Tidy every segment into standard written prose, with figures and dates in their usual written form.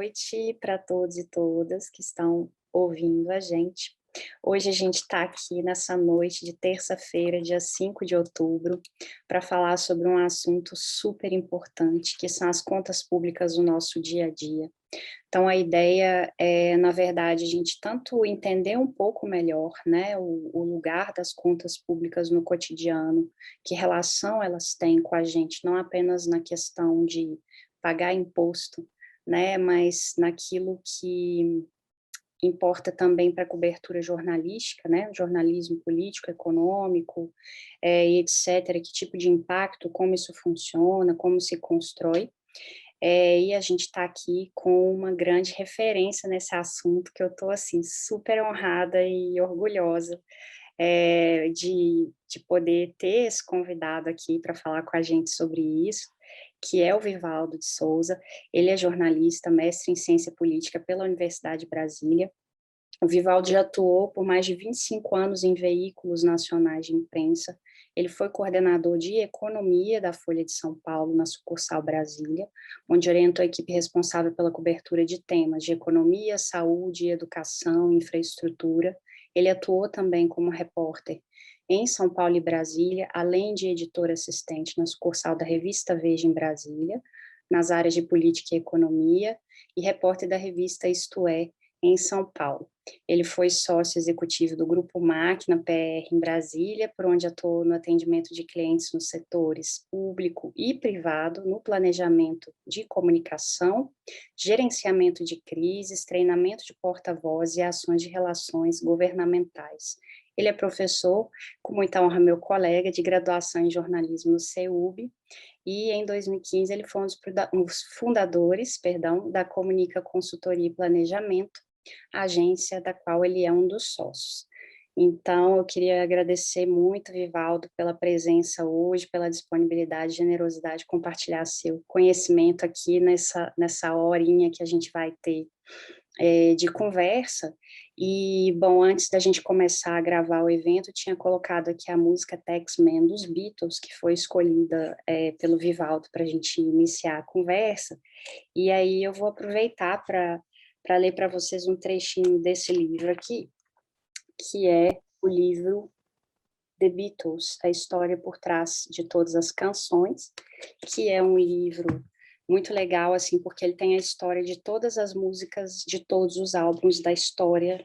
noite para todos e todas que estão ouvindo a gente. Hoje a gente está aqui nessa noite de terça-feira, dia 5 de outubro, para falar sobre um assunto super importante, que são as contas públicas do nosso dia a dia. Então, a ideia é, na verdade, a gente tanto entender um pouco melhor, né, o lugar das contas públicas no cotidiano, que relação elas têm com a gente, não apenas na questão de pagar imposto, né, mas naquilo que importa também para a cobertura jornalística, né, jornalismo político, econômico, e etc., que tipo de impacto, como isso funciona, como se constrói. E a gente está aqui com uma grande referência nesse assunto, que eu estou, assim, super honrada e orgulhosa, de poder ter esse convidado aqui para falar com a gente sobre isso, que é o Vivaldo de Souza. Ele é jornalista, mestre em ciência política pela Universidade de Brasília. O Vivaldo já atuou por mais de 25 anos em veículos nacionais de imprensa. Ele foi coordenador de economia da Folha de São Paulo, na sucursal Brasília, onde orientou a equipe responsável pela cobertura de temas de economia, saúde, educação, infraestrutura. Ele atuou também como repórter em São Paulo e Brasília, além de editor assistente na sucursal da revista Veja em Brasília, nas áreas de política e economia, e repórter da revista Isto É, em São Paulo. Ele foi sócio executivo do Grupo Máquina PR em Brasília, por onde atuou no atendimento de clientes nos setores público e privado, no planejamento de comunicação, gerenciamento de crises, treinamento de porta-voz e ações de relações governamentais. Ele é professor, com muita honra meu colega, de graduação em jornalismo no CEUB, e em 2015 ele foi um dos fundadores, da Comunica Consultoria e Planejamento, a agência da qual ele é um dos sócios. Então, eu queria agradecer muito, Vivaldo, pela presença hoje, pela disponibilidade, generosidade de compartilhar seu conhecimento aqui nessa horinha que a gente vai ter de conversa. E, bom, antes da gente começar a gravar o evento, eu tinha colocado aqui a música Taxman dos Beatles, que foi escolhida pelo Vivaldo para a gente iniciar a conversa, e aí eu vou aproveitar para ler para vocês um trechinho desse livro aqui, que é o livro The Beatles, a história por trás de todas as canções, que é um livro muito legal, assim, porque ele tem a história de todas as músicas de todos os álbuns da história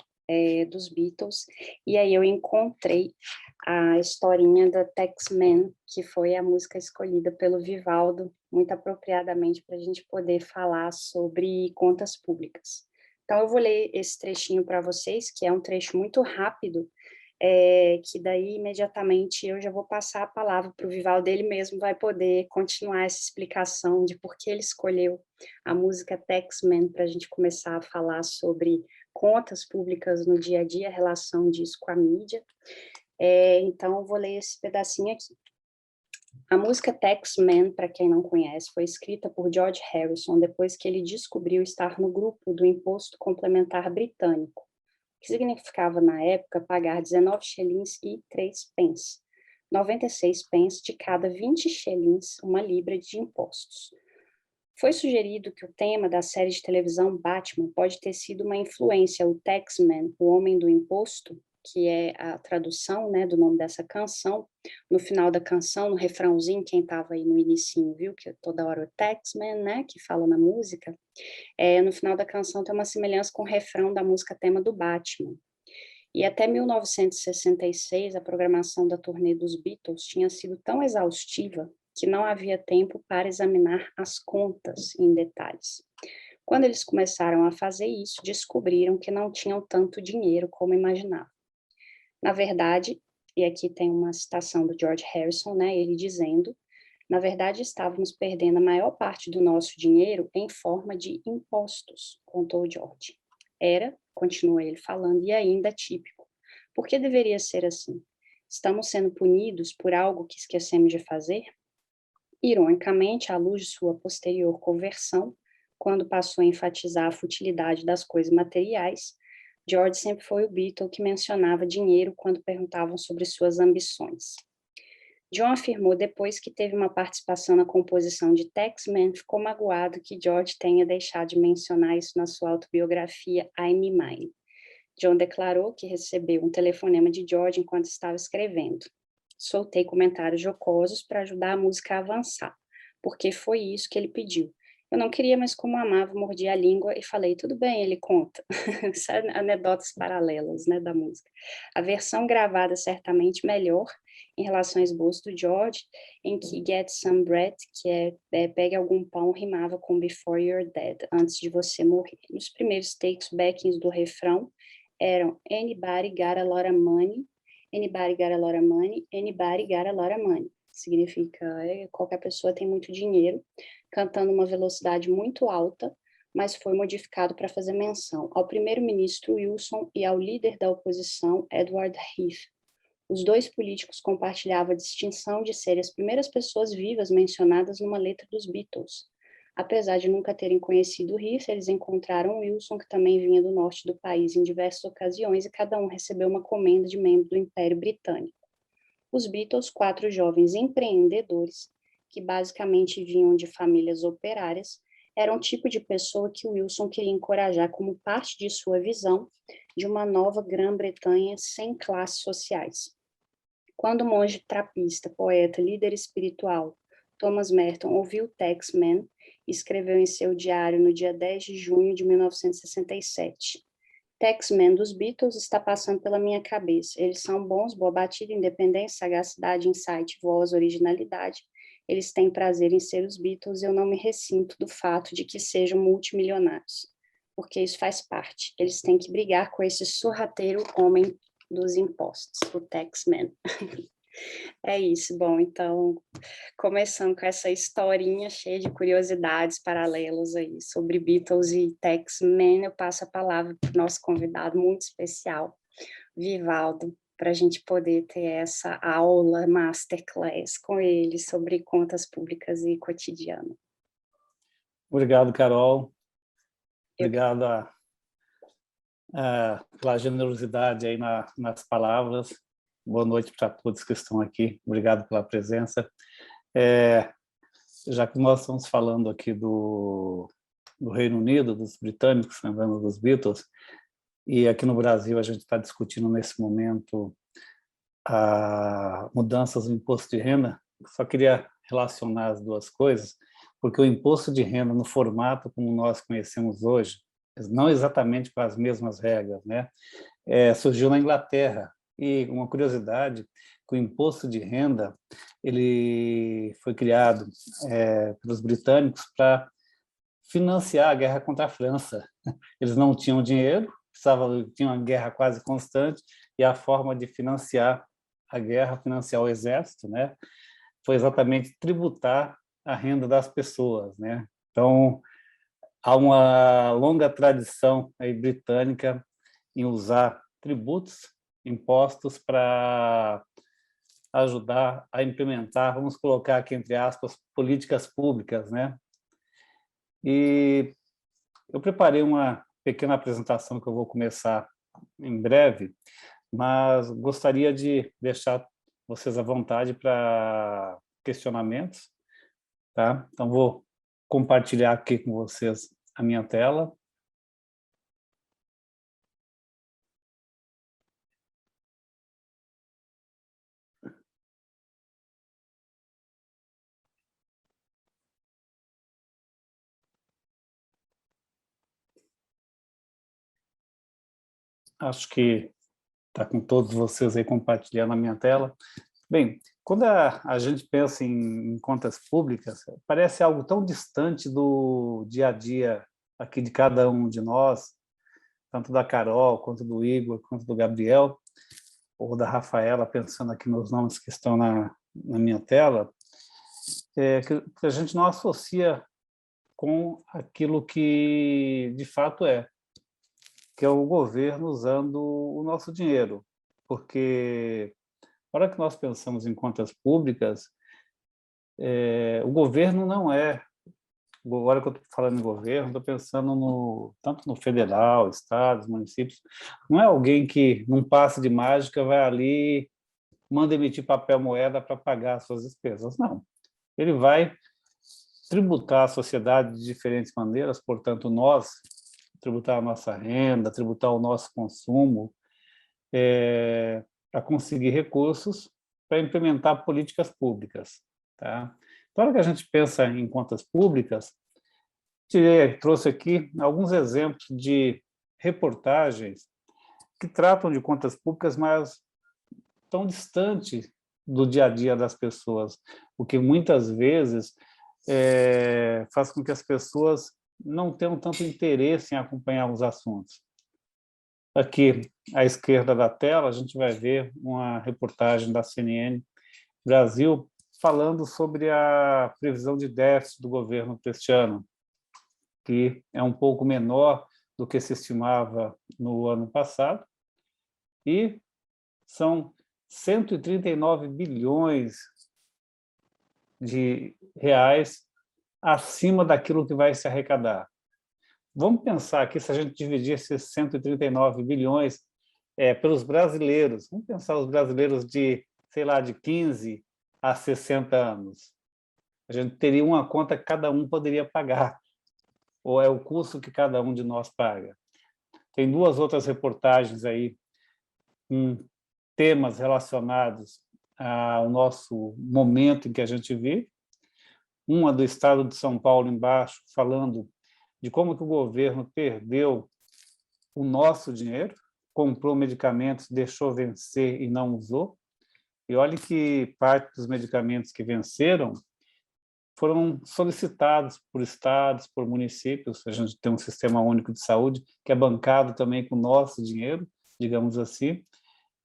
dos Beatles, e aí eu encontrei a historinha da Taxman, que foi a música escolhida pelo Vivaldo, muito apropriadamente para a gente poder falar sobre contas públicas. Então, eu vou ler esse trechinho para vocês, que é um trecho muito rápido, que daí imediatamente eu já vou passar a palavra para o Vivaldo, ele mesmo vai poder continuar essa explicação de por que ele escolheu a música Taxman para a gente começar a falar sobre contas públicas no dia a dia, a relação disso com a mídia. Então, eu vou ler esse pedacinho aqui. A música Taxman, para quem não conhece, foi escrita por George Harrison depois que ele descobriu estar no grupo do Imposto Complementar Britânico, que significava, na época, pagar 19 shillings e 3 pence, 96 pence de cada 20 shillings, uma libra de impostos. Foi sugerido que o tema da série de televisão Batman pode ter sido uma influência ao Taxman, o Homem do Imposto, que é a tradução, né, do nome dessa canção. No final da canção, no refrãozinho, quem estava aí no inicinho viu que toda hora o Taxman, né, que fala na música, no final da canção tem uma semelhança com o refrão da música tema do Batman. E até 1966, a programação da turnê dos Beatles tinha sido tão exaustiva que não havia tempo para examinar as contas em detalhes. Quando eles começaram a fazer isso, descobriram que não tinham tanto dinheiro como imaginavam. Na verdade, e aqui tem uma citação do George Harrison, né, ele dizendo: na verdade, estávamos perdendo a maior parte do nosso dinheiro em forma de impostos, contou George. Era, continua ele falando, e ainda típico. Por que deveria ser assim? Estamos sendo punidos por algo que esquecemos de fazer? Ironicamente, à luz de sua posterior conversão, quando passou a enfatizar a futilidade das coisas materiais, George sempre foi o Beatle que mencionava dinheiro quando perguntavam sobre suas ambições. John afirmou depois que teve uma participação na composição de Taxman, ficou magoado que George tenha deixado de mencionar isso na sua autobiografia I'm Mine. John declarou que recebeu um telefonema de George enquanto estava escrevendo. Soltei comentários jocosos para ajudar a música a avançar, porque foi isso que ele pediu. Eu não queria, mas como amava, mordi a língua e falei, tudo bem, ele conta. Anedotas paralelas, né, da música. A versão gravada certamente melhor em relação ao esboço do George, em que Get Some Bread, que pegue algum pão, rimava com Before You're Dead, antes de você morrer. Nos primeiros takes, backings do refrão eram Anybody Got a Lot of Money, Anybody Got a Lot of Money, Anybody Got a Lot of Money. Significa qualquer pessoa tem muito dinheiro, cantando uma velocidade muito alta, mas foi modificado para fazer menção ao primeiro-ministro Wilson e ao líder da oposição, Edward Heath. Os dois políticos compartilhavam a distinção de serem as primeiras pessoas vivas mencionadas numa letra dos Beatles. Apesar de nunca terem conhecido Heath, eles encontraram Wilson, que também vinha do norte do país, em diversas ocasiões, e cada um recebeu uma comenda de membro do Império Britânico. Os Beatles, 4 jovens empreendedores, que basicamente vinham de famílias operárias, eram o tipo de pessoa que Wilson queria encorajar como parte de sua visão de uma nova Grã-Bretanha sem classes sociais. Quando o monge trapista, poeta, líder espiritual, Thomas Merton, ouviu Taxman, escreveu em seu diário no dia 10 de junho de 1967. Taxman dos Beatles está passando pela minha cabeça. Eles são bons, boa batida, independência, sagacidade, insight, voz, originalidade. Eles têm prazer em ser os Beatles e eu não me ressinto do fato de que sejam multimilionários, porque isso faz parte. Eles têm que brigar com esse sorrateiro homem dos impostos, o Taxman. É isso, bom, então, começando com essa historinha cheia de curiosidades paralelas aí sobre Beatles e Taxman, eu passo a palavra para o nosso convidado muito especial, Vivaldo, para a gente poder ter essa aula masterclass com ele sobre contas públicas e cotidiano. Obrigado, Carol. Obrigado pela generosidade aí nas palavras. Boa noite para todos que estão aqui. Obrigado pela presença. Já que nós estamos falando aqui do Reino Unido, dos britânicos, lembrando dos Beatles, e aqui no Brasil a gente está discutindo nesse momento mudanças no imposto de renda, só queria relacionar as duas coisas, porque o imposto de renda no formato como nós conhecemos hoje, não exatamente com as mesmas regras, né? Surgiu na Inglaterra. E uma curiosidade, que o imposto de renda ele foi criado pelos britânicos para financiar a guerra contra a França. Eles não tinham dinheiro, tinham uma guerra quase constante, e a forma de financiar a guerra, financiar o exército, né, foi exatamente tributar a renda das pessoas, né? Então, há uma longa tradição aí britânica em usar tributos, impostos para ajudar a implementar, vamos colocar aqui entre aspas, políticas públicas, né? E eu preparei uma pequena apresentação que eu vou começar em breve, mas gostaria de deixar vocês à vontade para questionamentos, tá? Então vou compartilhar aqui com vocês a minha tela. Acho que está com todos vocês aí compartilhando a minha tela. Bem, quando a gente pensa em contas públicas, parece algo tão distante do dia a dia aqui de cada um de nós, tanto da Carol, quanto do Igor, quanto do Gabriel, ou da Rafaela, pensando aqui nos nomes que estão na minha tela, que a gente não associa com aquilo que de fato que é o governo usando o nosso dinheiro, porque na hora que nós pensamos em contas públicas, o governo não agora que eu estou falando em governo, estou pensando tanto no federal, estados, municípios, não é alguém que, num passe de mágica, vai ali manda emitir papel moeda para pagar as suas despesas. Não. Ele vai tributar a sociedade de diferentes maneiras, portanto, nós, tributar a nossa renda, tributar o nosso consumo, para conseguir recursos para implementar políticas públicas. Tá? Na hora que a gente pensa em contas públicas, trouxe aqui alguns exemplos de reportagens que tratam de contas públicas, mas tão distante do dia a dia das pessoas, o que muitas vezes faz com que as pessoas não tenham tanto interesse em acompanhar os assuntos. Aqui, à esquerda da tela, a gente vai ver uma reportagem da CNN Brasil falando sobre a previsão de déficit do governo para este ano, que é um pouco menor do que se estimava no ano passado, e são 139 bilhões de reais acima daquilo que vai se arrecadar. Vamos pensar aqui, se a gente dividir esses 139 bilhões pelos brasileiros, vamos pensar os brasileiros de, sei lá, de 15 a 60 anos. A gente teria uma conta que cada um poderia pagar, ou é o custo que cada um de nós paga. Tem duas outras reportagens aí com temas relacionados ao nosso momento em que a gente vive. Uma do estado de São Paulo embaixo, falando de como que o governo perdeu o nosso dinheiro, comprou medicamentos, deixou vencer e não usou. E olha que parte dos medicamentos que venceram foram solicitados por estados, por municípios. A gente tem um sistema único de saúde que é bancado também com o nosso dinheiro, digamos assim.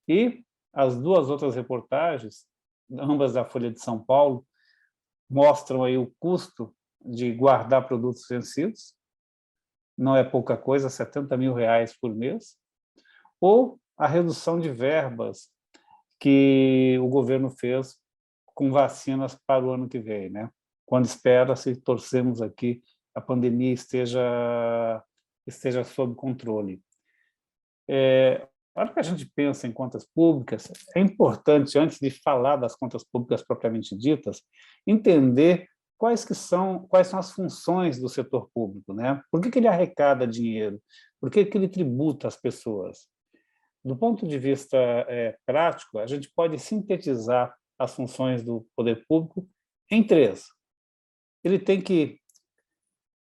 E as duas outras reportagens, ambas da Folha de São Paulo, mostram aí o custo de guardar produtos vencidos, não é pouca coisa, R$70 mil por mês, ou a redução de verbas que o governo fez com vacinas para o ano que vem, né? Quando espera-se, torcemos aqui, a pandemia esteja sob controle. Na hora que a gente pensa em contas públicas, é importante, antes de falar das contas públicas propriamente ditas, entender quais são as funções do setor público, né? Por que ele arrecada dinheiro? Por que ele tributa as pessoas? Do ponto de vista prático, a gente pode sintetizar as funções do poder público em três. Ele tem que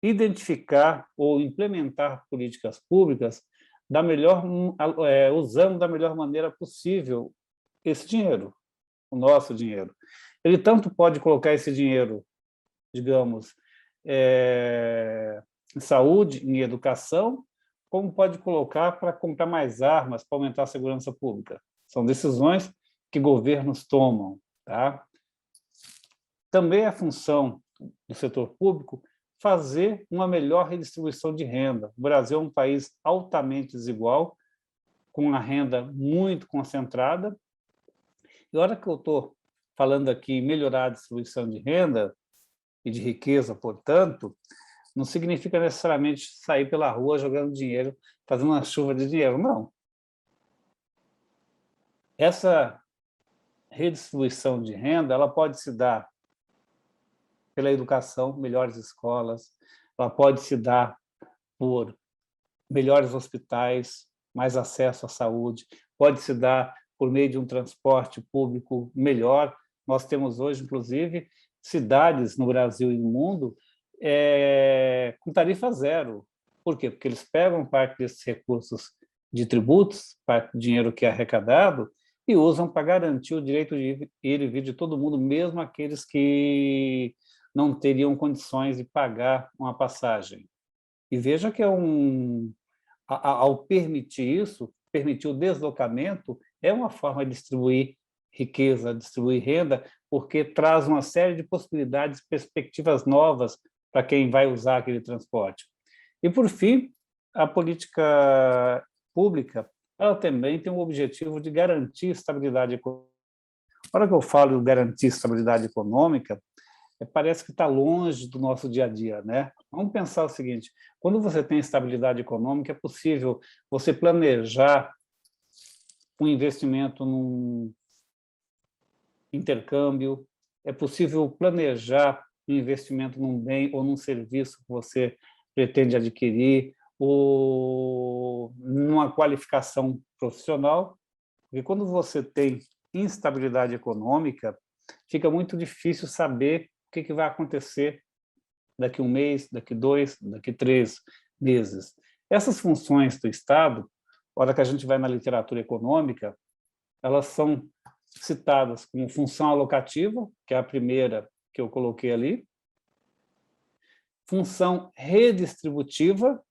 identificar ou implementar políticas públicas usando da melhor maneira possível esse dinheiro, o nosso dinheiro. Ele tanto pode colocar esse dinheiro, digamos, em saúde, em educação, como pode colocar para comprar mais armas, para aumentar a segurança pública. São decisões que governos tomam. Tá? Também é função do setor público fazer uma melhor redistribuição de renda. O Brasil é um país altamente desigual, com a renda muito concentrada. E a hora que eu estou falando aqui em melhorar a distribuição de renda e de riqueza, portanto, não significa necessariamente sair pela rua jogando dinheiro, fazendo uma chuva de dinheiro, não. Essa redistribuição de renda ela pode se dar pela educação, melhores escolas, ela pode se dar por melhores hospitais, mais acesso à saúde, pode se dar por meio de um transporte público melhor. Nós temos hoje, inclusive, cidades no Brasil e no mundo com tarifa zero. Por quê? Porque eles pegam parte desses recursos de tributos, parte do dinheiro que é arrecadado, e usam para garantir o direito de ir e vir de todo mundo, mesmo aqueles que não teriam condições de pagar uma passagem. E veja que ao permitir isso, permitir o deslocamento, é uma forma de distribuir riqueza, distribuir renda, porque traz uma série de possibilidades, perspectivas novas para quem vai usar aquele transporte. E, por fim, a política pública ela também tem o objetivo de garantir estabilidade econômica. Na hora que eu falo de garantir estabilidade econômica, parece que está longe do nosso dia a dia, né? Vamos pensar o seguinte, quando você tem estabilidade econômica, é possível você planejar um investimento num intercâmbio, é possível planejar um investimento num bem ou num serviço que você pretende adquirir, ou numa qualificação profissional, porque quando você tem instabilidade econômica, fica muito difícil saber o que vai acontecer daqui 1 mês, daqui 2, daqui 3 meses. Essas funções do Estado, na hora que a gente vai na literatura econômica, elas são citadas como função alocativa, que é a primeira que eu coloquei ali, função redistributiva,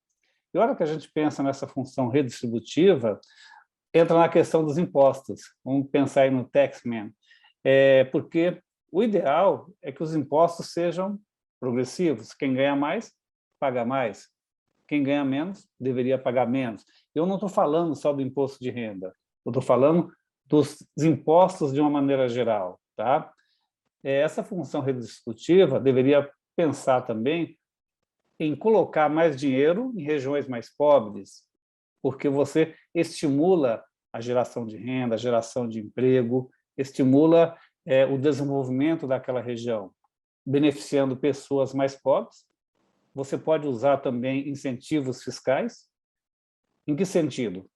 e a hora que a gente pensa nessa função redistributiva, entra na questão dos impostos. Vamos pensar aí no taxman, porque o ideal é que os impostos sejam progressivos. Quem ganha mais, paga mais. Quem ganha menos, deveria pagar menos. Eu não estou falando só do imposto de renda, eu estou falando dos impostos de uma maneira geral. Tá? Essa função redistributiva deveria pensar também em colocar mais dinheiro em regiões mais pobres, porque você estimula a geração de renda, a geração de emprego, estimula o desenvolvimento daquela região, beneficiando pessoas mais pobres. Você pode usar também incentivos fiscais. Em que sentido?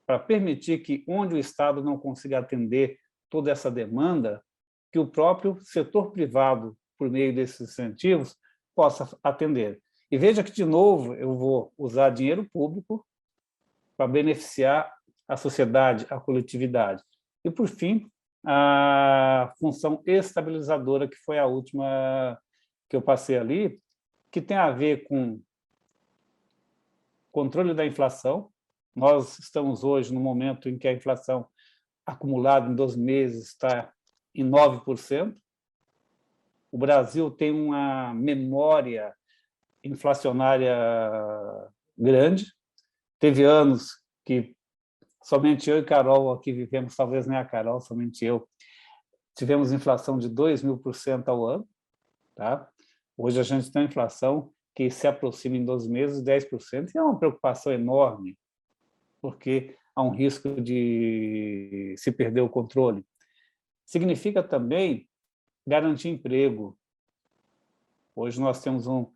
Para permitir que, onde o Estado não consiga atender toda essa demanda, que o próprio setor privado, por meio desses incentivos, possa atender. E veja que, de novo, eu vou usar dinheiro público para beneficiar a sociedade, a coletividade. E, por fim, a função estabilizadora, que foi a última que eu passei ali, que tem a ver com controle da inflação. Nós estamos hoje no momento em que a inflação acumulada em 12 meses está em 9%. O Brasil tem uma memória inflacionária grande. Teve anos que somente eu e Carol aqui vivemos, talvez nem a Carol, somente eu, tivemos inflação de 2.000% ao ano. Tá? Hoje a gente tem uma inflação que se aproxima em 12 meses de 10%, e é uma preocupação enorme, porque há um risco de se perder o controle. Significa também garantir emprego. Hoje nós temos um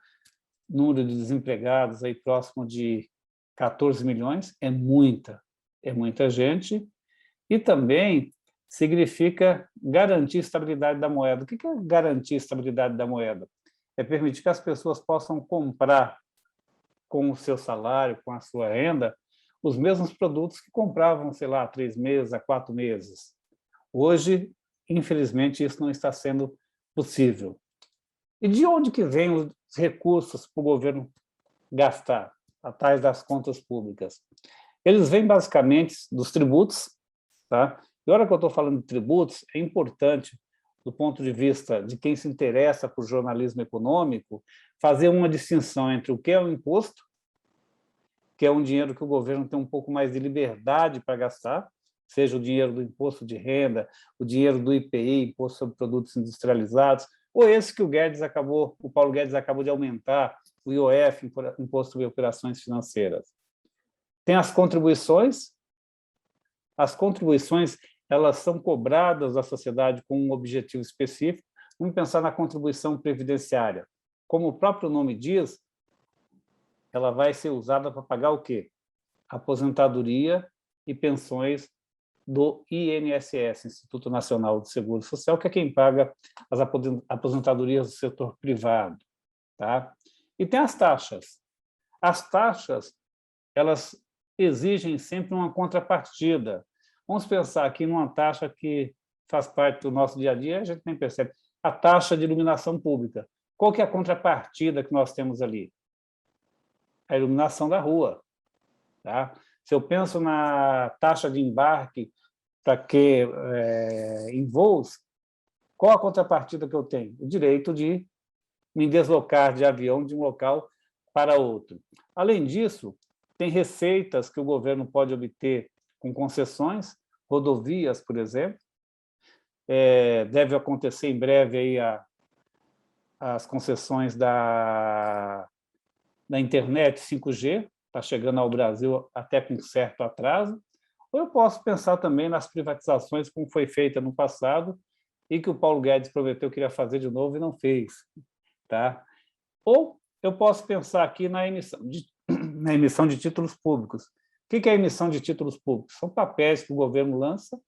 número de desempregados aí próximo de 14 milhões, é muita gente, e também significa garantir estabilidade da moeda. O que é garantir estabilidade da moeda? É permitir que as pessoas possam comprar com o seu salário, com a sua renda, os mesmos produtos que compravam, sei lá, há 3 meses, há 4 meses. Hoje, infelizmente, isso não está sendo possível. E de onde que vêm os recursos para o governo gastar, atrás das contas públicas? Eles vêm basicamente dos tributos. Tá? E a hora que eu estou falando de tributos, é importante, do ponto de vista de quem se interessa por jornalismo econômico, fazer uma distinção entre o que é o imposto, que é um dinheiro que o governo tem um pouco mais de liberdade para gastar, seja o dinheiro do imposto de renda, o dinheiro do IPI, Imposto sobre Produtos Industrializados, ou esse que o Paulo Guedes acabou de aumentar, o IOF, Imposto sobre Operações Financeiras. Tem as contribuições. As contribuições, elas são cobradas da sociedade com um objetivo específico. Vamos pensar na contribuição previdenciária. Como o próprio nome diz, ela vai ser usada para pagar o quê? Aposentadoria e pensões do INSS, Instituto Nacional de Seguro Social, que é quem paga as aposentadorias do setor privado. Tá? E tem as taxas. As taxas, elas exigem sempre uma contrapartida. Vamos pensar aqui numa taxa que faz parte do nosso dia a dia, a gente nem percebe. A taxa de iluminação pública. Qual que é a contrapartida que nós temos ali? A iluminação da rua. Tá? Se eu penso na taxa de embarque em voos, qual a contrapartida que eu tenho? O direito de me deslocar de avião de um local para outro. Além disso, tem receitas que o governo pode obter com concessões, rodovias, por exemplo. Deve acontecer em breve aí as concessões da internet 5G, está chegando ao Brasil até com certo atraso. Ou eu posso pensar também nas privatizações, como foi feita no passado, e que o Paulo Guedes prometeu que iria fazer de novo e não fez. Tá? Ou eu posso pensar aqui na na emissão de títulos públicos. O que é a emissão de títulos públicos? São papéis que o governo lança,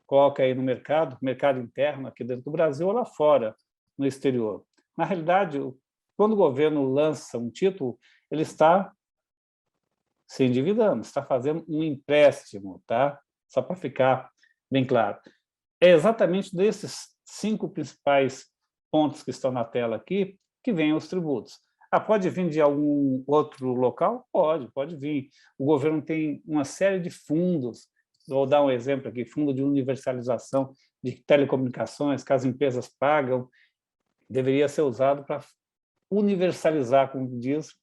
coloca aí no mercado interno, aqui dentro do Brasil ou lá fora, no exterior. Na realidade, quando o governo lança um título, ele está se endividando, está fazendo um empréstimo, tá? Só para ficar bem claro. É exatamente desses 5 principais pontos que estão na tela aqui que vêm os tributos. Pode vir de algum outro local? Pode vir. O governo tem uma série de fundos, vou dar um exemplo aqui, fundo de universalização de telecomunicações, que as empresas pagam, deveria ser usado para universalizar, como diz,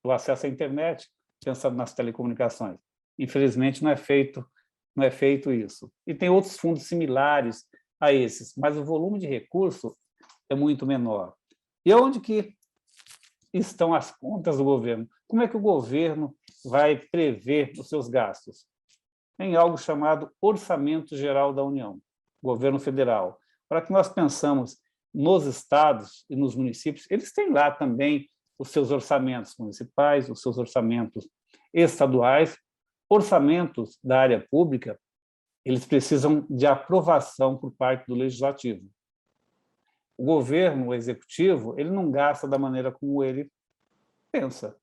o acesso à internet, pensando nas telecomunicações. Infelizmente, não é feito isso. E tem outros fundos similares a esses, mas o volume de recurso é muito menor. E onde que estão as contas do governo? Como é que o governo vai prever os seus gastos? Em algo chamado Orçamento Geral da União, governo federal. Para que nós pensamos nos estados e nos municípios, eles têm lá também os seus orçamentos municipais, os seus orçamentos estaduais, orçamentos da área pública, eles precisam de aprovação por parte do legislativo. O governo, o executivo, ele não gasta da maneira como ele pensa.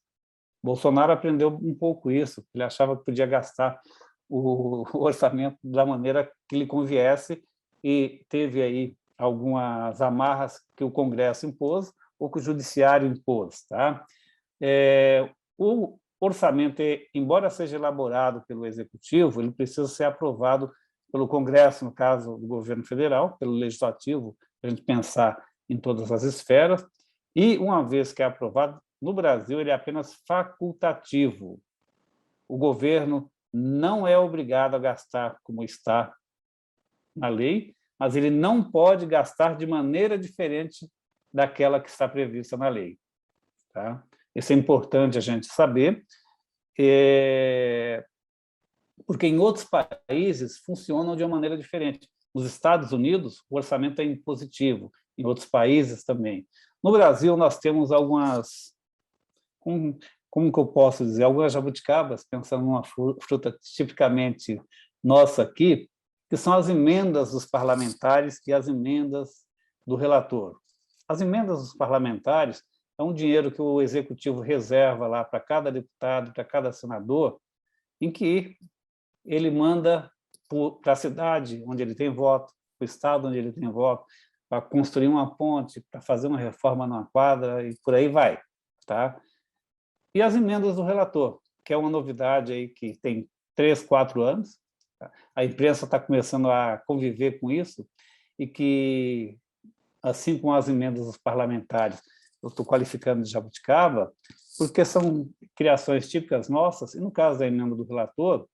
Bolsonaro aprendeu um pouco isso, ele achava que podia gastar o orçamento da maneira que lhe conviesse e teve aí algumas amarras que o Congresso impôs ou que o Judiciário impôs. Tá? O orçamento, embora seja elaborado pelo Executivo, ele precisa ser aprovado pelo Congresso, no caso do governo federal, pelo Legislativo, para a gente pensar em todas as esferas, e, uma vez que é aprovado, no Brasil, ele é apenas facultativo. O governo não é obrigado a gastar como está na lei, mas ele não pode gastar de maneira diferente daquela que está prevista na lei. Tá? Isso é importante a gente saber, porque em outros países funcionam de uma maneira diferente. Nos Estados Unidos, o orçamento é impositivo, em outros países também. No Brasil, nós temos algumas, como que eu posso dizer, algumas jabuticabas, pensando numa fruta tipicamente nossa aqui, que são as emendas dos parlamentares e as emendas do relator. As emendas dos parlamentares é um dinheiro que o executivo reserva lá para cada deputado, para cada senador, em que ele manda para a cidade onde ele tem voto, para o estado onde ele tem voto, para construir uma ponte, para fazer uma reforma numa quadra e por aí vai. Tá? E as emendas do relator, que é uma novidade aí que tem 3, 4 anos, tá? A imprensa está começando a conviver com isso, e que, assim como as emendas dos parlamentares, eu estou qualificando de jabuticaba, porque são criações típicas nossas, e no caso da emenda do relator,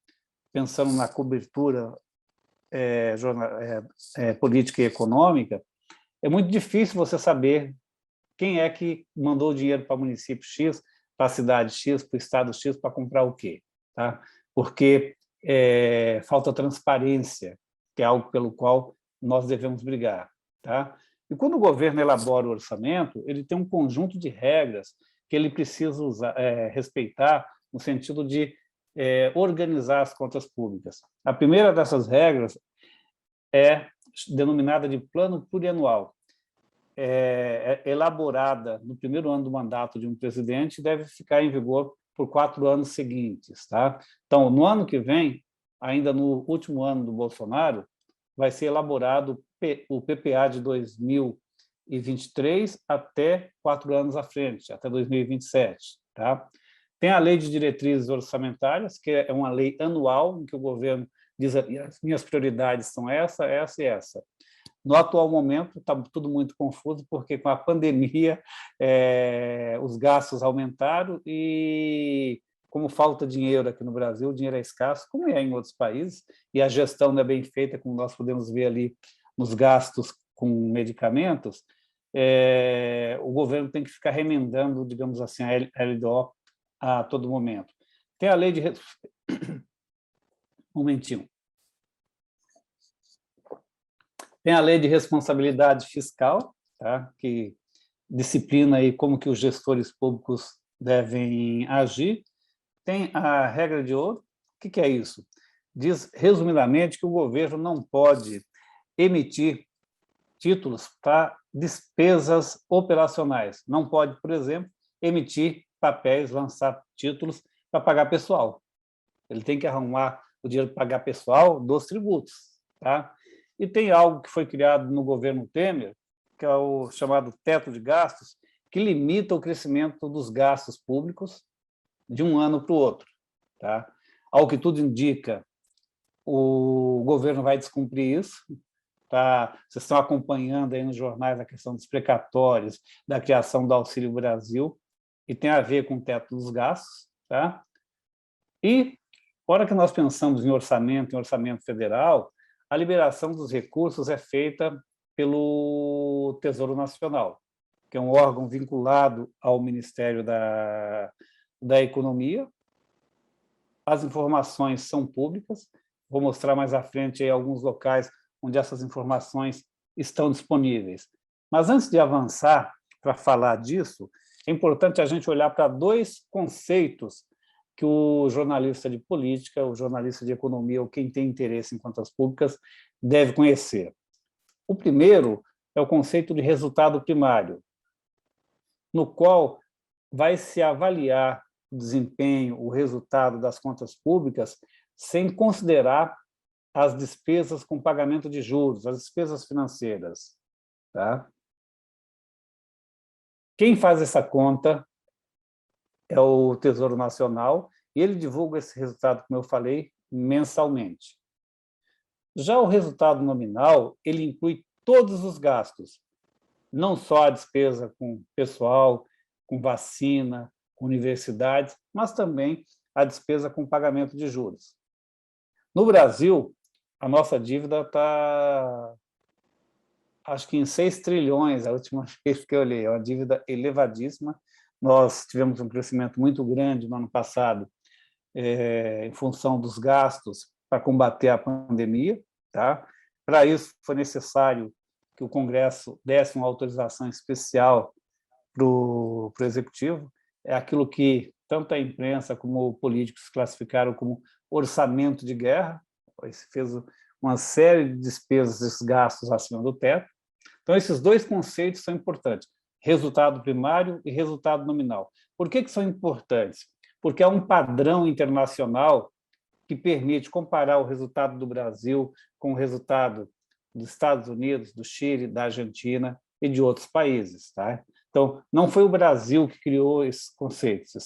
pensando na cobertura política e econômica, é muito difícil você saber quem é que mandou o dinheiro para o município X, para a cidade X, para o estado X, para comprar o quê. Tá? Porque falta transparência, que é algo pelo qual nós devemos brigar. Tá? E quando o governo elabora o orçamento, ele tem um conjunto de regras que ele precisa respeitar no sentido de organizar as contas públicas. A primeira dessas regras é denominada de plano plurianual. Elaborada no primeiro ano do mandato de um presidente e deve ficar em vigor por 4 anos seguintes. Tá? Então, no ano que vem, ainda no último ano do Bolsonaro, vai ser elaborado o PPA de 2023 até 4 anos à frente, até 2027. Tá? Tem a Lei de Diretrizes Orçamentárias, que é uma lei anual, em que o governo diz as minhas prioridades são essa, essa e essa. No atual momento, está tudo muito confuso, porque com a pandemia os gastos aumentaram e, como falta dinheiro aqui no Brasil, o dinheiro é escasso, como é em outros países, e a gestão não é bem feita, como nós podemos ver ali nos gastos com medicamentos, o governo tem que ficar remendando, digamos assim, a LDO a todo momento. Tem a lei de... Um momentinho. Tem a lei de responsabilidade fiscal, tá? Que disciplina aí como que os gestores públicos devem agir. Tem a regra de ouro. O que é isso? Diz, resumidamente, que o governo não pode emitir títulos para despesas operacionais. Não pode, por exemplo, emitir papéis, lançar títulos para pagar pessoal. Ele tem que arrumar o dinheiro para pagar pessoal dos tributos. Tá? E tem algo que foi criado no governo Temer, que é o chamado teto de gastos, que limita o crescimento dos gastos públicos de um ano para o outro. Tá? Ao que tudo indica, o governo vai descumprir isso. Tá? Vocês estão acompanhando aí nos jornais a questão dos precatórios, da criação do Auxílio Brasil, e tem a ver com o teto dos gastos. Tá? E, hora que nós pensamos em orçamento federal, a liberação dos recursos é feita pelo Tesouro Nacional, que é um órgão vinculado ao Ministério da Economia. As informações são públicas, vou mostrar mais à frente aí alguns locais onde essas informações estão disponíveis. Mas antes de avançar para falar disso, é importante a gente olhar para dois conceitos que o jornalista de política, o jornalista de economia, ou quem tem interesse em contas públicas, deve conhecer. O primeiro é o conceito de resultado primário, no qual vai se avaliar o desempenho, o resultado das contas públicas, sem considerar as despesas com pagamento de juros, as despesas financeiras. Tá? Quem faz essa conta é o Tesouro Nacional, e ele divulga esse resultado, como eu falei, mensalmente. Já o resultado nominal, ele inclui todos os gastos, não só a despesa com pessoal, com vacina, com universidades, mas também a despesa com pagamento de juros. No Brasil, a nossa dívida está, acho que em 6 trilhões, a última vez que eu olhei, é uma dívida elevadíssima. Nós tivemos um crescimento muito grande no ano passado, em função dos gastos para combater a pandemia. Tá? Para isso, foi necessário que o Congresso desse uma autorização especial para o Executivo. É aquilo que tanto a imprensa como políticos classificaram como orçamento de guerra. Se fez uma série de despesas e gastos acima do teto. Então, esses dois conceitos são importantes, resultado primário e resultado nominal. Por que são importantes? Porque é um padrão internacional que permite comparar o resultado do Brasil com o resultado dos Estados Unidos, do Chile, da Argentina e de outros países. Tá? Então, não foi o Brasil que criou esses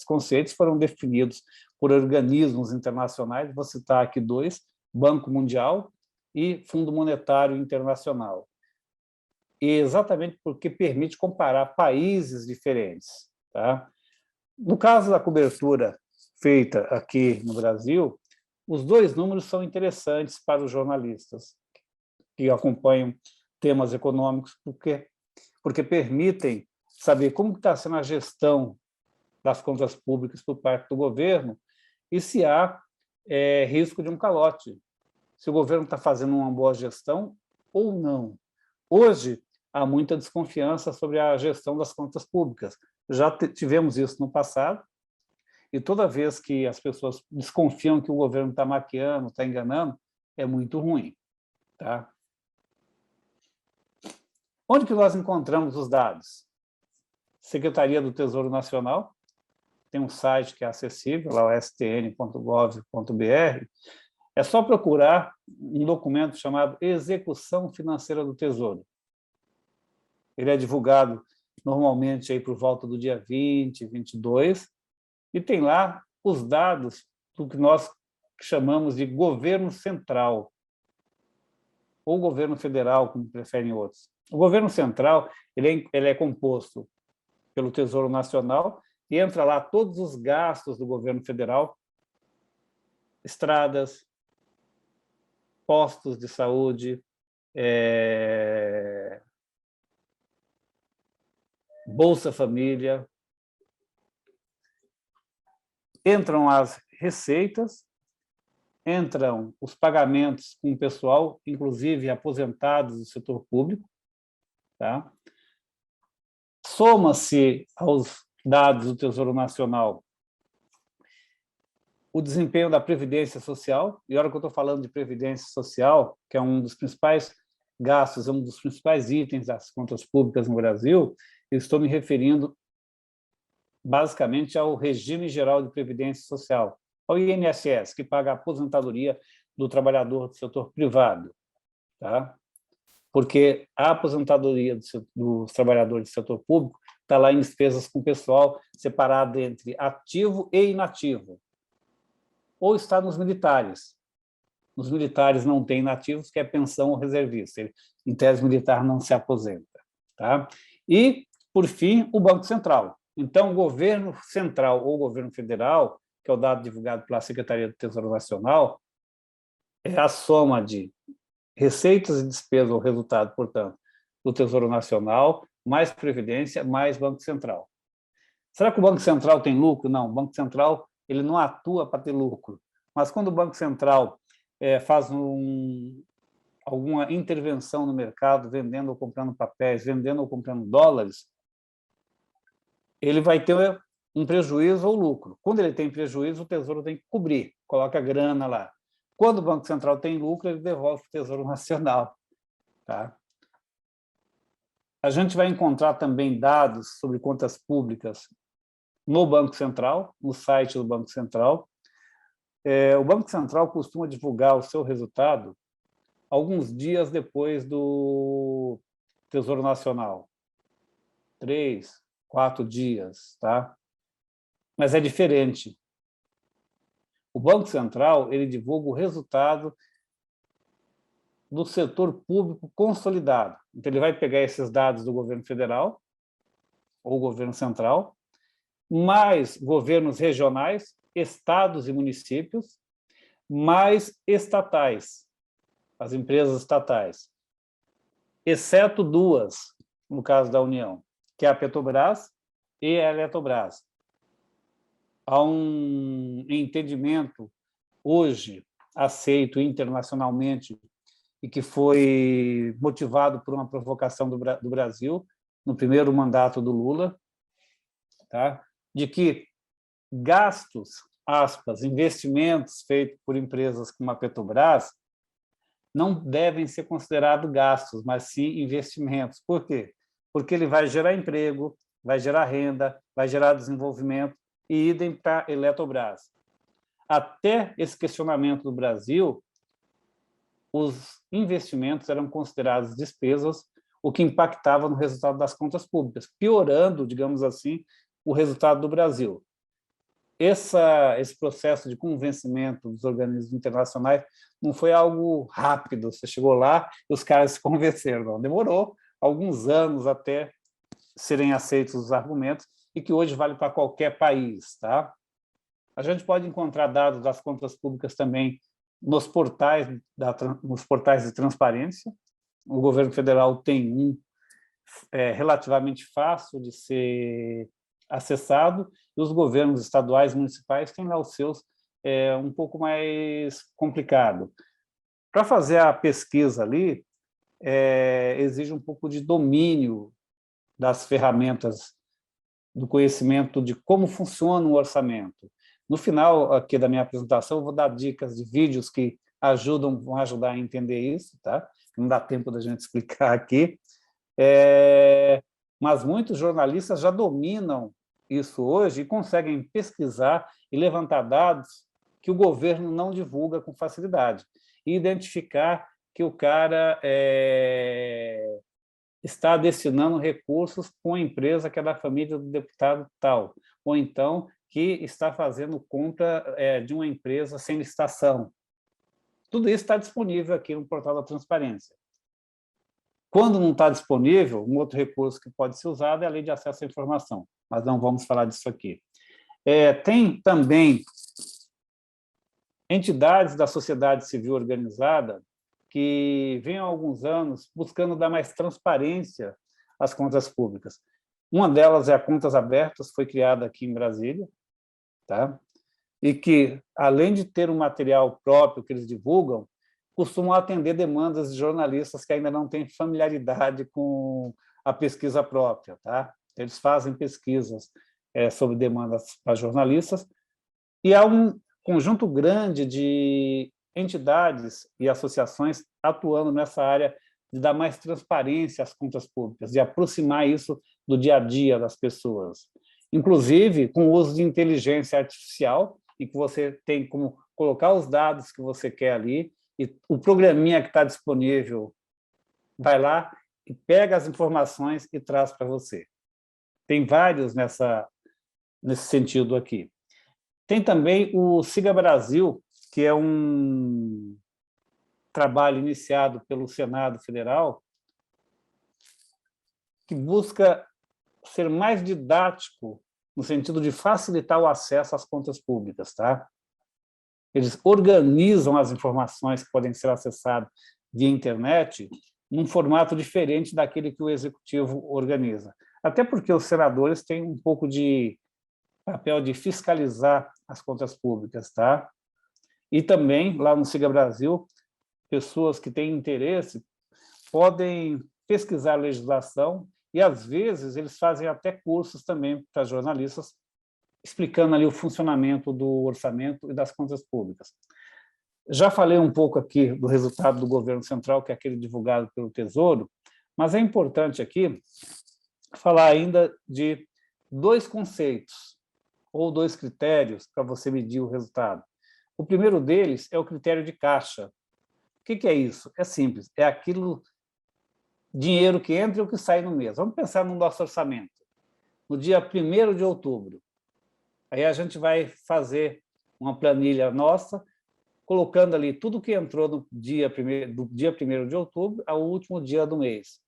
conceitos foram definidos por organismos internacionais, vou citar aqui dois, Banco Mundial e Fundo Monetário Internacional. E exatamente porque permite comparar países diferentes. Tá? No caso da cobertura feita aqui no Brasil, os dois números são interessantes para os jornalistas que acompanham temas econômicos, porque permitem saber como está sendo a gestão das contas públicas por parte do governo e se há risco de um calote, se o governo está fazendo uma boa gestão ou não. Hoje, há muita desconfiança sobre a gestão das contas públicas. Já tivemos isso no passado, e toda vez que as pessoas desconfiam que o governo está maquiando, está enganando, é muito ruim. Tá? Onde que nós encontramos os dados? Secretaria do Tesouro Nacional, tem um site que é acessível, lá o stn.gov.br, é só procurar um documento chamado Execução Financeira do Tesouro. Ele é divulgado normalmente aí por volta do dia 20, 22, e tem lá os dados do que nós chamamos de governo central, ou governo federal, como preferem outros. O governo central ele é composto pelo Tesouro Nacional e entra lá todos os gastos do governo federal, estradas, postos de saúde, Bolsa Família, entram as receitas entram os pagamentos com o pessoal, inclusive aposentados do setor público, tá? Soma-se aos dados do Tesouro Nacional o desempenho da Previdência Social, e a hora que eu estou falando de Previdência Social, que é um dos principais gastos, é um dos principais itens das contas públicas no Brasil, eu estou me referindo basicamente ao Regime Geral de Previdência Social, ao INSS, que paga a aposentadoria do trabalhador do setor privado, tá? Porque a aposentadoria dos trabalhadores do setor público está lá em despesas com o pessoal separado entre ativo e inativo, ou está nos militares. Os militares não têm inativos, que é pensão ou reservista. Ele, em tese militar, não se aposenta. Tá? E, por fim, o Banco Central. Então, o governo central ou o governo federal, que é o dado divulgado pela Secretaria do Tesouro Nacional, é a soma de receitas e despesas, ou resultado, portanto, do Tesouro Nacional, mais Previdência, mais Banco Central. Será que o Banco Central tem lucro? Não, o Banco Central ele não atua para ter lucro. Mas quando o Banco Central faz alguma intervenção no mercado, vendendo ou comprando papéis, vendendo ou comprando dólares, ele vai ter um prejuízo ou lucro. Quando ele tem prejuízo, o Tesouro tem que cobrir, coloca a grana lá. Quando o Banco Central tem lucro, ele devolve para o Tesouro Nacional. Tá? A gente vai encontrar também dados sobre contas públicas no Banco Central, no site do Banco Central. O Banco Central costuma divulgar o seu resultado alguns dias depois do Tesouro Nacional. 3, 4 dias, tá? Mas é diferente. O Banco Central ele divulga o resultado do setor público consolidado. Então, ele vai pegar esses dados do governo federal ou governo central, mais governos regionais, estados e municípios, mais estatais, as empresas estatais, exceto duas, no caso da União, que é a Petrobras e a Eletrobras. Há um entendimento hoje aceito internacionalmente e que foi motivado por uma provocação do Brasil no primeiro mandato do Lula, tá? De que gastos, aspas, investimentos feitos por empresas como a Petrobras não devem ser considerados gastos, mas sim investimentos. Por quê? Porque ele vai gerar emprego, vai gerar renda, vai gerar desenvolvimento, e idem para a Eletrobras. Até esse questionamento do Brasil, os investimentos eram considerados despesas, o que impactava no resultado das contas públicas, piorando, digamos assim, o resultado do Brasil. Esse processo de convencimento dos organismos internacionais não foi algo rápido, você chegou lá e os caras se convenceram, não. Demorou alguns anos até serem aceitos os argumentos e que hoje vale para qualquer país. Tá? A gente pode encontrar dados das contas públicas também nos portais de transparência. O governo federal tem um relativamente fácil de ser acessado, e os governos estaduais e municipais têm lá os seus um pouco mais complicado. Para fazer a pesquisa ali, exige um pouco de domínio das ferramentas do conhecimento de como funciona um orçamento. No final aqui da minha apresentação, eu vou dar dicas de vídeos que vão ajudar a entender isso, tá? Não dá tempo da gente explicar aqui. Mas muitos jornalistas já dominam isso hoje e conseguem pesquisar e levantar dados que o governo não divulga com facilidade e identificar que o cara está destinando recursos para uma empresa que é da família do deputado tal, ou então que está fazendo compra de uma empresa sem licitação. Tudo isso está disponível aqui no portal da transparência. Quando não está disponível, um outro recurso que pode ser usado é a lei de acesso à informação, mas não vamos falar disso aqui. Tem também entidades da sociedade civil organizada que vêm há alguns anos buscando dar mais transparência às contas públicas. Uma delas é a Contas Abertas, foi criada aqui em Brasília. Tá? e que, além de ter um material próprio que eles divulgam, costumam atender demandas de jornalistas que ainda não têm familiaridade com a pesquisa própria. Tá? Eles fazem pesquisas sobre demandas para jornalistas, e há um conjunto grande de entidades e associações atuando nessa área de dar mais transparência às contas públicas, de aproximar isso do dia a dia das pessoas. Inclusive, com o uso de inteligência artificial, em que você tem como colocar os dados que você quer ali, e o programinha que está disponível vai lá e pega as informações e traz para você. Tem vários nesse sentido aqui. Tem também o Siga Brasil, que é um trabalho iniciado pelo Senado Federal, que busca ser mais didático no sentido de facilitar o acesso às contas públicas. Tá? Eles organizam as informações que podem ser acessadas via internet num formato diferente daquele que o Executivo organiza. Até porque os senadores têm um pouco de papel de fiscalizar as contas públicas. Tá? E também, lá no Siga Brasil, pessoas que têm interesse podem pesquisar a legislação e, às vezes, eles fazem até cursos também para jornalistas, explicando ali o funcionamento do orçamento e das contas públicas. Já falei um pouco aqui do resultado do governo central, que é aquele divulgado pelo Tesouro, mas é importante aqui falar ainda de dois conceitos ou dois critérios para você medir o resultado. O primeiro deles é o critério de caixa. O que é isso? É simples, é aquilo dinheiro que entra e o que sai no mês. Vamos pensar no nosso orçamento. No dia 1º de outubro, aí a gente vai fazer uma planilha nossa, colocando ali tudo que entrou do dia 1º de outubro ao último dia do mês.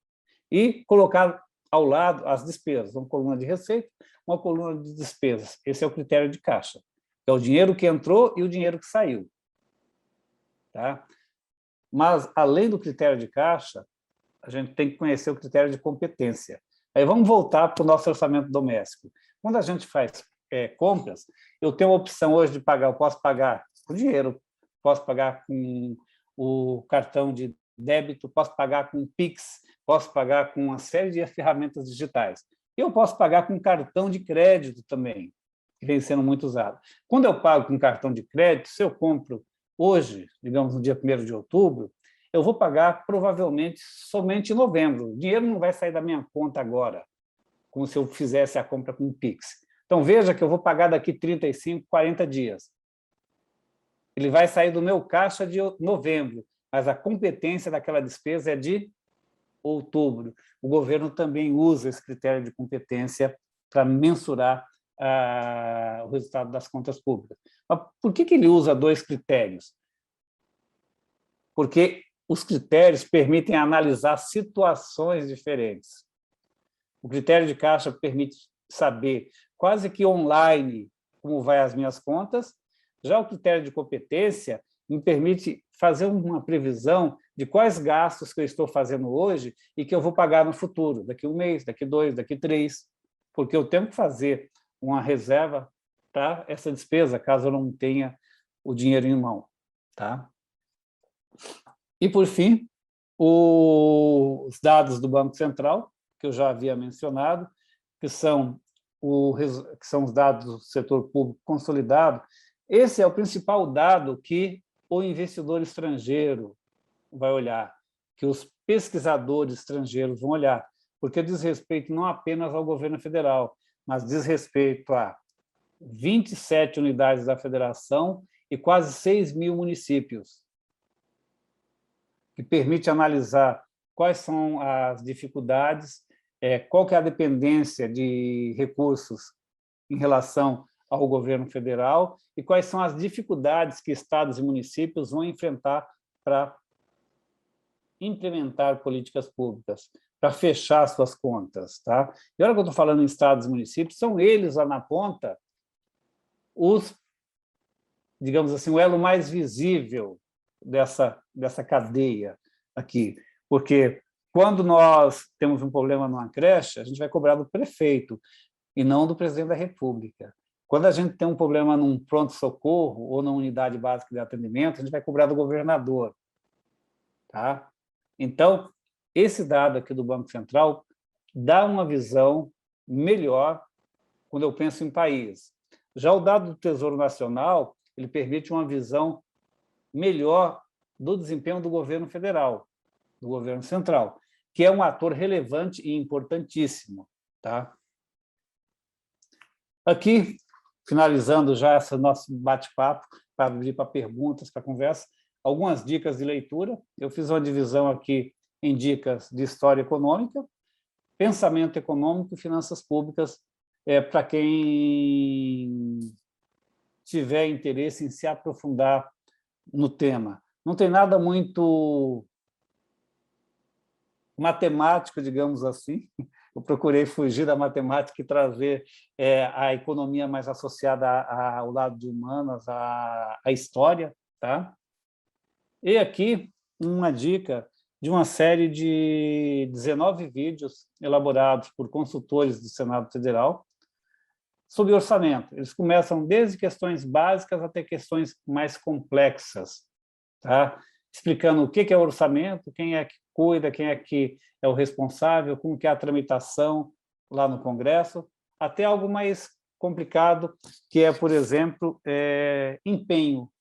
E colocar ao lado as despesas, uma coluna de receita, uma coluna de despesas. Esse é o critério de caixa. É o dinheiro que entrou e o dinheiro que saiu. Tá? Mas, além do critério de caixa, a gente tem que conhecer o critério de competência. Aí vamos voltar para o nosso orçamento doméstico. Quando a gente faz compras, eu tenho a opção hoje de pagar, eu posso pagar com dinheiro, posso pagar com o cartão de débito, posso pagar com Pix, posso pagar com uma série de ferramentas digitais. E eu posso pagar com cartão de crédito também, que vem sendo muito usado. Quando eu pago com cartão de crédito, se eu compro hoje, digamos no dia 1º de outubro, eu vou pagar provavelmente somente em novembro. O dinheiro não vai sair da minha conta agora, como se eu fizesse a compra com Pix. Então, veja que eu vou pagar daqui 35, 40 dias. Ele vai sair do meu caixa de novembro, mas a competência daquela despesa é de outubro. O governo também usa esse critério de competência para mensurar o resultado das contas públicas. Mas por que ele usa dois critérios? Porque os critérios permitem analisar situações diferentes. O critério de caixa permite saber quase que online como vai as minhas contas, já o critério de competência me permite fazer uma previsão de quais gastos que eu estou fazendo hoje e que eu vou pagar no futuro, daqui 1 mês, daqui 2, daqui 3, porque eu tenho que fazer uma reserva para essa despesa, caso eu não tenha o dinheiro em mão. Tá? E, por fim, os dados do Banco Central, que eu já havia mencionado, que são os dados do setor público consolidado. Esse é o principal dado que o investidor estrangeiro vai olhar, que os pesquisadores estrangeiros vão olhar, porque diz respeito não apenas ao governo federal, mas diz respeito a 27 unidades da federação e quase 6.000 municípios, que permite analisar quais são as dificuldades, qual que é a dependência de recursos em relação ao governo federal e quais são as dificuldades que estados e municípios vão enfrentar para implementar políticas públicas, para fechar suas contas. Tá? E olha que eu estou falando em estados e municípios, são eles lá na ponta digamos assim, o elo mais visível dessa cadeia aqui, porque quando nós temos um problema numa creche, a gente vai cobrar do prefeito e não do presidente da República. Quando a gente tem um problema num pronto-socorro ou na unidade básica de atendimento, a gente vai cobrar do governador. Tá? Então, esse dado aqui do Banco Central dá uma visão melhor quando eu penso em país. Já o dado do Tesouro Nacional, ele permite uma visão melhor do desempenho do governo federal, do governo central, que é um ator relevante e importantíssimo. Tá? Aqui, finalizando já esse nosso bate-papo, para abrir para perguntas, para conversa, algumas dicas de leitura. Eu fiz uma divisão aqui em dicas de história econômica, pensamento econômico e finanças públicas, para quem tiver interesse em se aprofundar no tema. Não tem nada muito matemático, digamos assim. Eu procurei fugir da matemática e trazer a economia mais associada ao lado de humanas, à história. Tá? E aqui uma dica de uma série de 19 vídeos elaborados por consultores do Senado Federal sobre orçamento. Eles começam desde questões básicas até questões mais complexas, tá? Explicando o que é orçamento, quem é que cuida, quem é que é o responsável, como que é a tramitação lá no Congresso, até algo mais complicado, que é, por exemplo, empenho.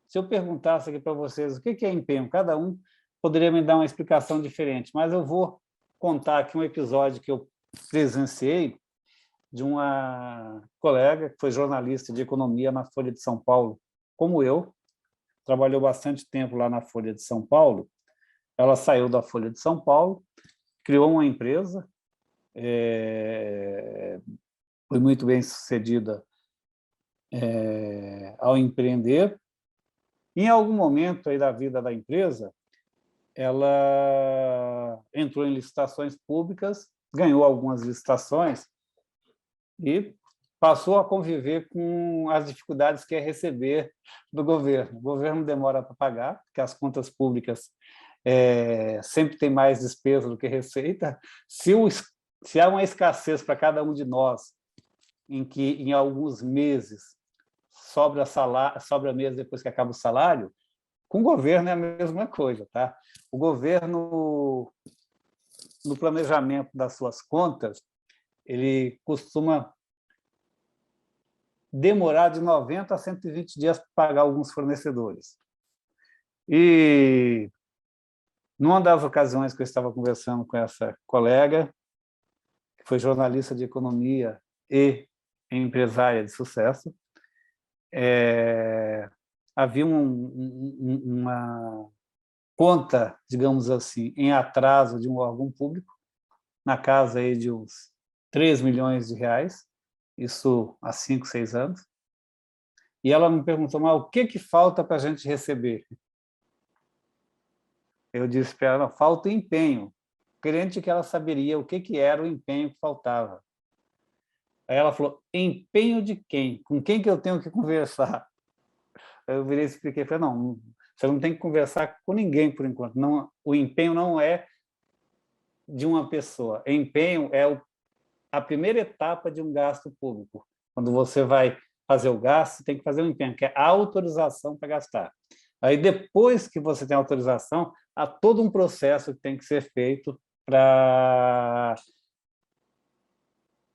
Se eu perguntasse aqui para vocês o que é empenho, cada um poderia me dar uma explicação diferente, mas eu vou contar aqui um episódio que eu presenciei de uma colega que foi jornalista de economia na Folha de São Paulo, como eu, trabalhou bastante tempo lá na Folha de São Paulo. Ela saiu da Folha de São Paulo, criou uma empresa, foi muito bem sucedida ao empreender. Em algum momento aí da vida da empresa, ela entrou em licitações públicas, ganhou algumas licitações e passou a conviver com as dificuldades que é receber do governo. O governo demora para pagar, porque as contas públicas sempre tem mais despesa do que receita. Se há uma escassez para cada um de nós, em que em alguns meses sobra mês depois que acaba o salário, com o governo é a mesma coisa. Tá? O governo, no planejamento das suas contas, ele costuma demorar de 90 a 120 dias para pagar alguns fornecedores. E, numa das ocasiões que eu estava conversando com essa colega, que foi jornalista de economia e empresária de sucesso, havia uma conta, digamos assim, em atraso de um órgão público, na casa aí de uns 3 milhões de reais, isso há 5, 6 anos, e ela me perguntou, mas o que falta para a gente receber? Eu disse para ela, não, falta empenho, crente que ela saberia o que era o empenho que faltava. Aí ela falou, empenho de quem? Com quem que eu tenho que conversar? Eu virei e expliquei, falei, não, você não tem que conversar com ninguém por enquanto. Não, o empenho não é de uma pessoa. Empenho é a primeira etapa de um gasto público. Quando você vai fazer o gasto, tem que fazer um empenho, que é a autorização para gastar. Aí, depois que você tem a autorização, há todo um processo que tem que ser feito para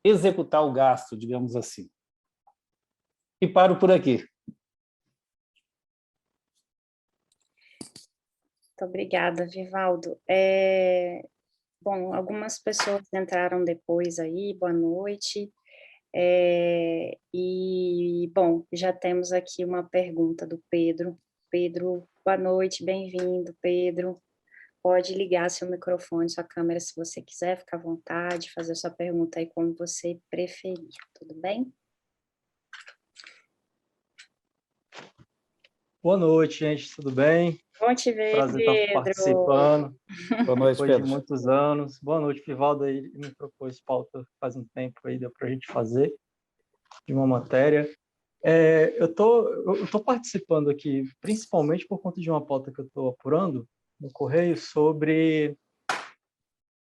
executar o gasto, digamos assim. E paro por aqui. Muito obrigada, Vivaldo. Bom, algumas pessoas entraram depois aí, boa noite. Bom, já temos aqui uma pergunta do Pedro. Pedro, boa noite, bem-vindo, Pedro. Pode ligar seu microfone, sua câmera, se você quiser, fica à vontade, fazer sua pergunta aí como você preferir, tudo bem? Boa noite, gente, tudo bem? Bom te ver, Prazer estar participando. Boa noite, depois Pedro. de muitos anos. Boa noite, Vivaldo, aí me propôs pauta faz um tempo aí, deu para a gente fazer de uma matéria. Eu tô participando aqui, principalmente por conta de uma pauta que eu estou apurando no Correio sobre...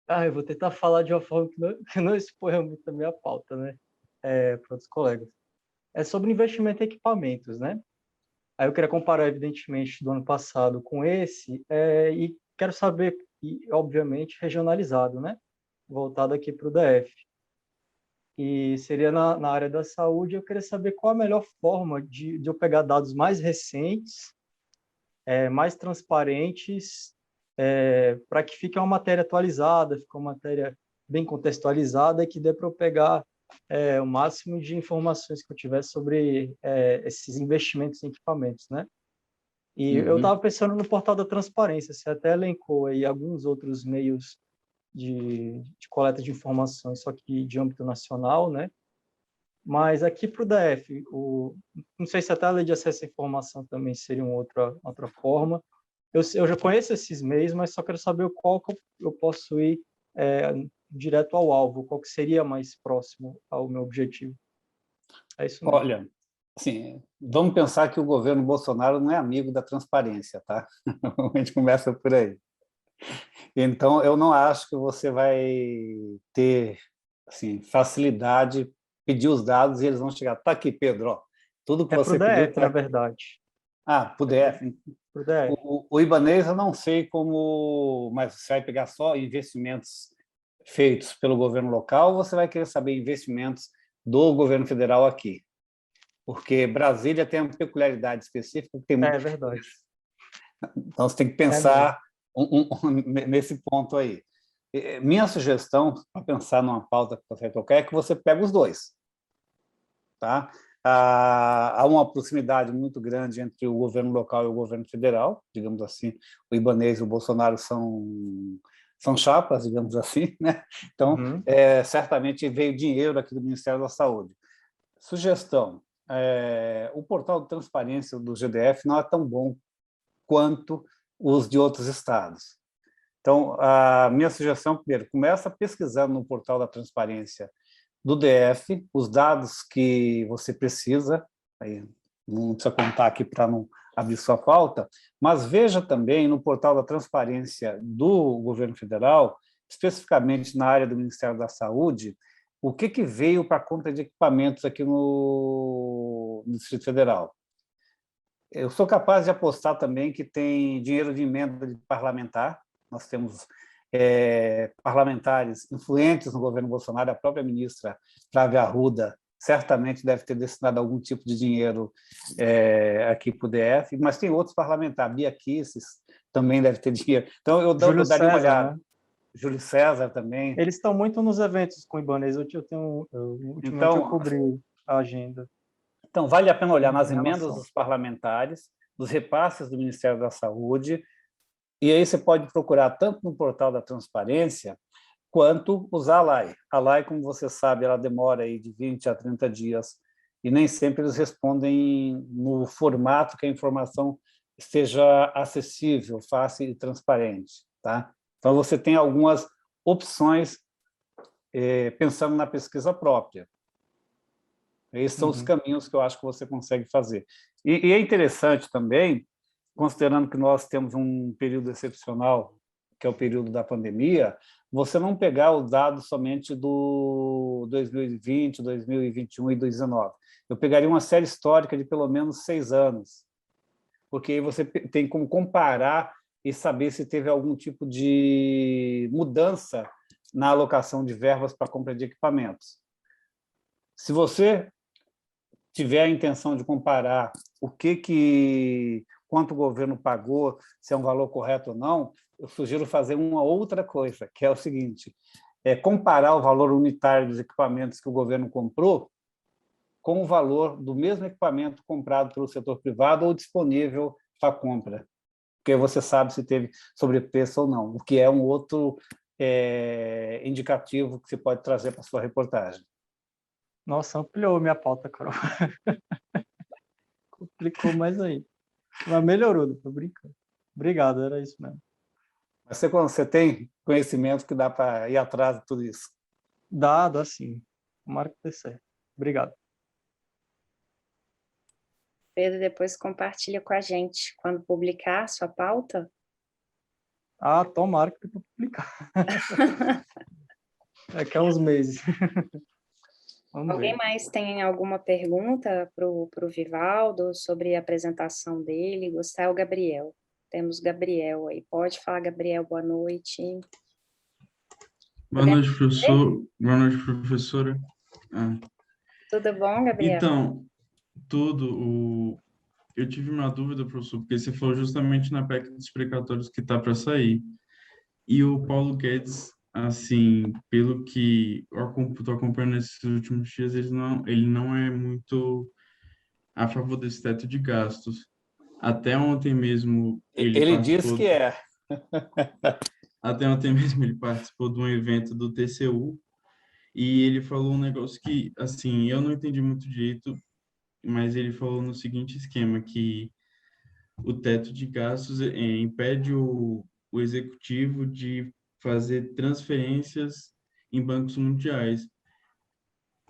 eu vou tentar falar de uma forma que não exponha muito a minha pauta, né? para outros colegas. É sobre investimento em equipamentos, né? Aí eu queria comparar, evidentemente, do ano passado com esse, e quero saber, e obviamente, regionalizado, né? Voltado aqui para o DF. E seria na área da saúde, eu queria saber qual a melhor forma de eu pegar dados mais recentes, mais transparentes, para que fique uma matéria atualizada, fique uma matéria bem contextualizada, e que dê para eu pegar o máximo de informações que eu tiver sobre esses investimentos em equipamentos, né? E eu estava pensando no portal da transparência, você até elencou aí alguns outros meios de coleta de informações, só que de âmbito nacional, né? Mas aqui para o DF, não sei se até a lei de acesso à informação também seria uma outra forma. Eu já conheço esses meios, mas só quero saber qual que eu posso ir direto ao alvo, qual que seria mais próximo ao meu objetivo. É isso mesmo. Olha, assim, vamos pensar que o governo Bolsonaro não é amigo da transparência, tá? A gente começa por aí. Então, eu não acho que você vai ter assim, facilidade pedir os dados e eles vão chegar. Tá aqui, Pedro, ó, tudo que você para o pediu DF, tá na aqui. verdade. Pro DF. Pro DF. O Ibanez eu não sei como, mas você vai pegar só investimentos feitos pelo governo local ou você vai querer saber investimentos do governo federal aqui? Porque Brasília tem uma peculiaridade específica que tem muito. É verdade. Então, você tem que pensar nesse ponto aí. Minha sugestão, para pensar numa pauta que você vai tocar, é que você pega os dois. Tá? Há uma proximidade muito grande entre o governo local e o governo federal, digamos assim. O Ibanez e o Bolsonaro são chapas, digamos assim, né? Então, certamente veio dinheiro aqui do Ministério da Saúde. Sugestão, o portal de transparência do GDF não é tão bom quanto os de outros estados. Então, a minha sugestão, primeiro, começa pesquisando no portal da transparência do DF, os dados que você precisa, aí não precisa contar aqui para não abrir sua pauta, mas veja também no portal da transparência do governo federal, especificamente na área do Ministério da Saúde, o que veio para a compra de equipamentos aqui no Distrito Federal. Eu sou capaz de apostar também que tem dinheiro de emenda de parlamentar. Nós temos parlamentares influentes no governo Bolsonaro, a própria ministra Flávia Arruda certamente deve ter destinado algum tipo de dinheiro aqui para o DF, mas tem outros parlamentares, Bia Kicis também deve ter dinheiro. Então, eu daria uma olhada. Né? Júlio César também. Eles estão muito nos eventos com o Ibanez, ultimamente eu cobri a agenda. Então, vale a pena olhar nas emendas dos parlamentares, dos repasses do Ministério da Saúde, e aí você pode procurar tanto no portal da transparência, quanto usar a LAI. A LAI, como você sabe, ela demora aí de 20 a 30 dias, e nem sempre eles respondem no formato que a informação esteja acessível, fácil e transparente. Tá? Então, você tem algumas opções pensando na pesquisa própria. Esses são os caminhos que eu acho que você consegue fazer. E é interessante também, considerando que nós temos um período excepcional, que é o período da pandemia, você não pegar os dados somente do 2020, 2021 e 2019. Eu pegaria uma série histórica de pelo menos 6 anos, porque aí você tem como comparar e saber se teve algum tipo de mudança na alocação de verbas para compra de equipamentos. Se você tiver a intenção de comparar quanto o governo pagou, se é um valor correto ou não, eu sugiro fazer uma outra coisa, que é o seguinte, comparar o valor unitário dos equipamentos que o governo comprou com o valor do mesmo equipamento comprado pelo setor privado ou disponível para compra, porque você sabe se teve sobrepreço ou não, o que é um outro indicativo que você pode trazer para a sua reportagem. Nossa, ampliou minha pauta, Carol. Complicou mais aí. Mas melhorou, não tô brincando. Obrigado, era isso mesmo. Mas você tem conhecimento que dá para ir atrás de tudo isso? Dá sim. Tomara que dê certo. Obrigado. Pedro, depois compartilha com a gente quando publicar a sua pauta. Tomara que eu vou publicar. Daqui a uns meses. Vamos Alguém ver. mais tem alguma pergunta para o Vivaldo sobre a apresentação dele? Gustavo Gabriel. Temos Gabriel aí. Pode falar, Gabriel, boa noite. Boa noite, professor. Boa noite, professora. Ah, Tudo bom, Gabriel? Então, eu tive uma dúvida, professor, porque você falou justamente na PEC dos precatórios que está para sair. E o Paulo Guedes, assim, pelo que eu estou acompanhando nesses últimos dias, ele não é muito a favor desse teto de gastos. Até ontem mesmo Ele diz que é. até ontem mesmo ele participou de um evento do TCU e ele falou um negócio que, assim, eu não entendi muito direito, mas ele falou no seguinte esquema, que o teto de gastos impede o executivo de fazer transferências em bancos mundiais,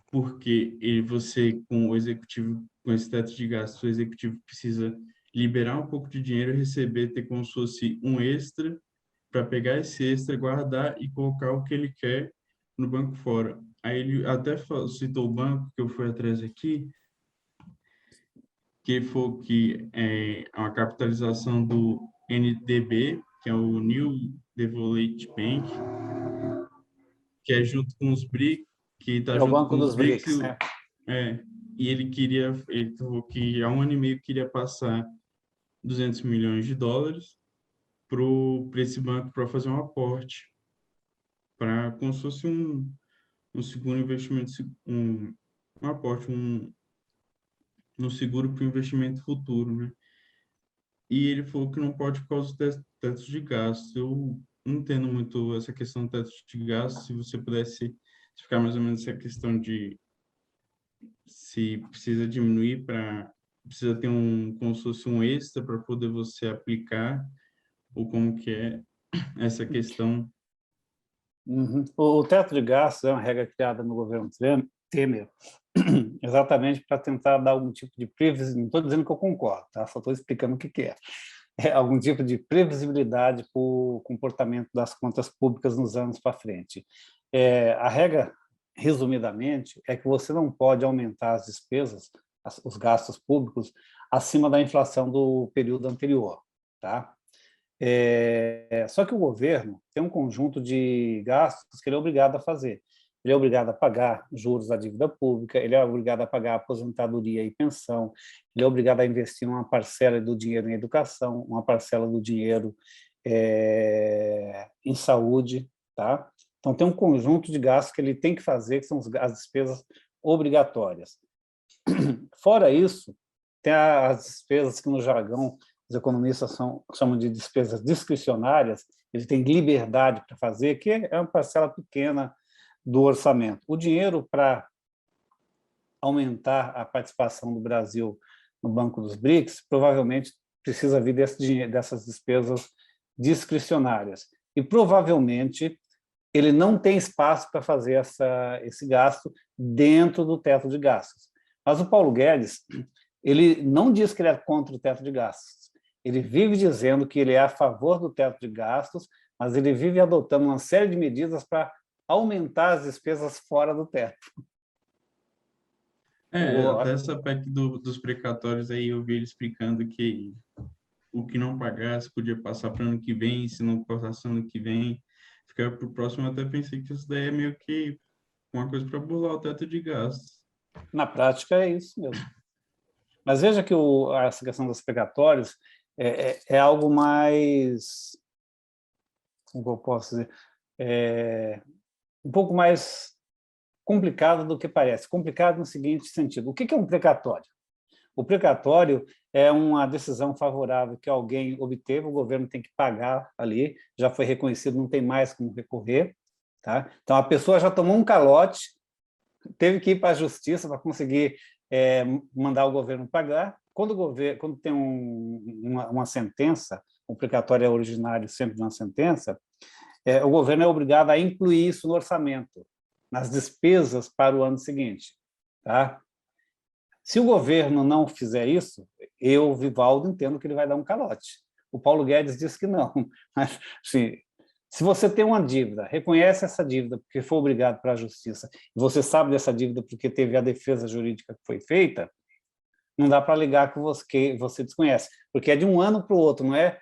porque você, com o executivo, com esse teto de gastos, o executivo precisa liberar um pouco de dinheiro, receber, ter como se fosse um extra, para pegar esse extra, guardar e colocar o que ele quer no banco fora. Aí ele até citou o banco que eu fui atrás aqui, que é a capitalização do NDB, que é o New Development Bank, que é junto com os BRICS, que está É o junto Banco com os dos BRICS, BRICS, né? e ele falou que há um ano e meio queria passar 200 milhões de dólares para esse banco para fazer um aporte, para como se fosse um seguro investimento, um aporte, um seguro para o investimento futuro, né? E ele falou que não pode por causa dos tetos de gastos. Eu não entendo muito essa questão do teto de gastos. Se você pudesse explicar mais ou menos essa questão de se precisa diminuir precisa ter como se fosse um extra para poder você aplicar, ou como que é essa questão. Uhum. O teto de gastos é uma regra criada no governo Temer, exatamente para tentar dar algum tipo de previsibilidade. Não estou dizendo que eu concordo, tá? Só estou explicando o que é. É algum tipo de previsibilidade para o comportamento das contas públicas nos anos para frente. A regra, resumidamente, é que você não pode aumentar as despesas, os gastos públicos, acima da inflação do período anterior, tá? Só que o governo tem um conjunto de gastos que ele é obrigado a fazer. Ele é obrigado a pagar juros da dívida pública, ele é obrigado a pagar aposentadoria e pensão, ele é obrigado a investir uma parcela do dinheiro em educação, uma parcela do dinheiro em saúde, tá? Então, tem um conjunto de gastos que ele tem que fazer, que são as despesas obrigatórias. Fora isso, tem as despesas que, no jargão, os economistas chamam de despesas discricionárias, ele tem liberdade para fazer, que é uma parcela pequena do orçamento. O dinheiro para aumentar a participação do Brasil no Banco dos BRICS provavelmente precisa vir dessas despesas discricionárias. E provavelmente ele não tem espaço para fazer esse gasto dentro do teto de gastos. Mas o Paulo Guedes, ele não diz que ele é contra o teto de gastos. Ele vive dizendo que ele é a favor do teto de gastos, mas ele vive adotando uma série de medidas para aumentar as despesas fora do teto. Até essa PEC dos precatórios aí, eu vi ele explicando que o que não pagasse podia passar para o ano que vem, se não passasse ano que vem, ficar para o próximo. Eu até pensei que isso daí é meio que uma coisa para burlar o teto de gastos. Na prática, é isso mesmo. Mas veja que essa questão dos precatórios é algo mais, como eu posso dizer, um pouco mais complicado do que parece. Complicado no seguinte sentido: o que é um precatório? O precatório é uma decisão favorável que alguém obteve, o governo tem que pagar ali, já foi reconhecido, não tem mais como recorrer, tá? Então a pessoa já tomou um calote, teve que ir para a justiça para conseguir mandar o governo pagar. Quando tem uma sentença, o precatório é originário sempre de uma sentença, o governo é obrigado a incluir isso no orçamento, nas despesas para o ano seguinte, tá? Se o governo não fizer isso, eu, Vivaldo, entendo que ele vai dar um calote. O Paulo Guedes disse que não, mas assim, Se você tem uma dívida, reconhece essa dívida porque foi obrigado para a justiça, e você sabe dessa dívida porque teve a defesa jurídica que foi feita, não dá para alegar que você desconhece, porque é de um ano para o outro, não é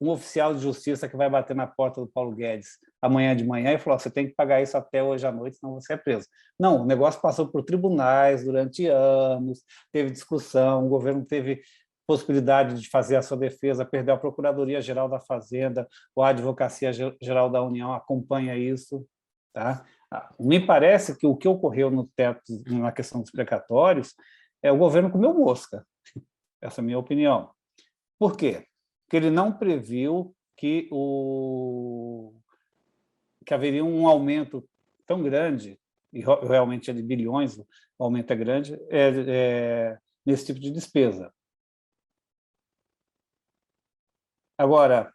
um oficial de justiça que vai bater na porta do Paulo Guedes amanhã de manhã e falar: você tem que pagar isso até hoje à noite, senão você é preso. Não, o negócio passou por tribunais durante anos, teve discussão, o governo teve possibilidade de fazer a sua defesa, perdeu a Procuradoria-Geral da Fazenda, ou a Advocacia-Geral da União acompanha isso. Tá? Me parece que o que ocorreu no teto, na questão dos precatórios, é o governo comeu mosca. Essa é a minha opinião. Por quê? Porque ele não previu que haveria um aumento tão grande, e realmente é de bilhões, o aumento é grande, nesse tipo de despesa. Agora,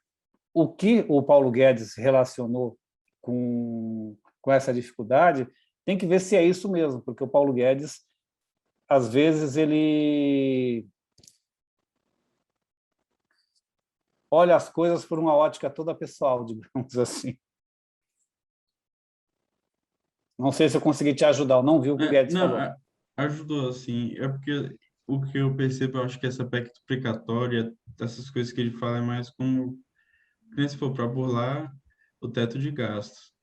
o que o Paulo Guedes relacionou com essa dificuldade, tem que ver se é isso mesmo, porque o Paulo Guedes, às vezes, ele olha as coisas por uma ótica toda pessoal, digamos assim. Não sei se eu consegui te ajudar, eu não vi o que o Guedes Não, falou. ajudou, assim. É porque o que eu percebo, eu acho que essa PEC duplicatória, essas coisas que ele fala é mais como, se for para burlar o teto de gastos.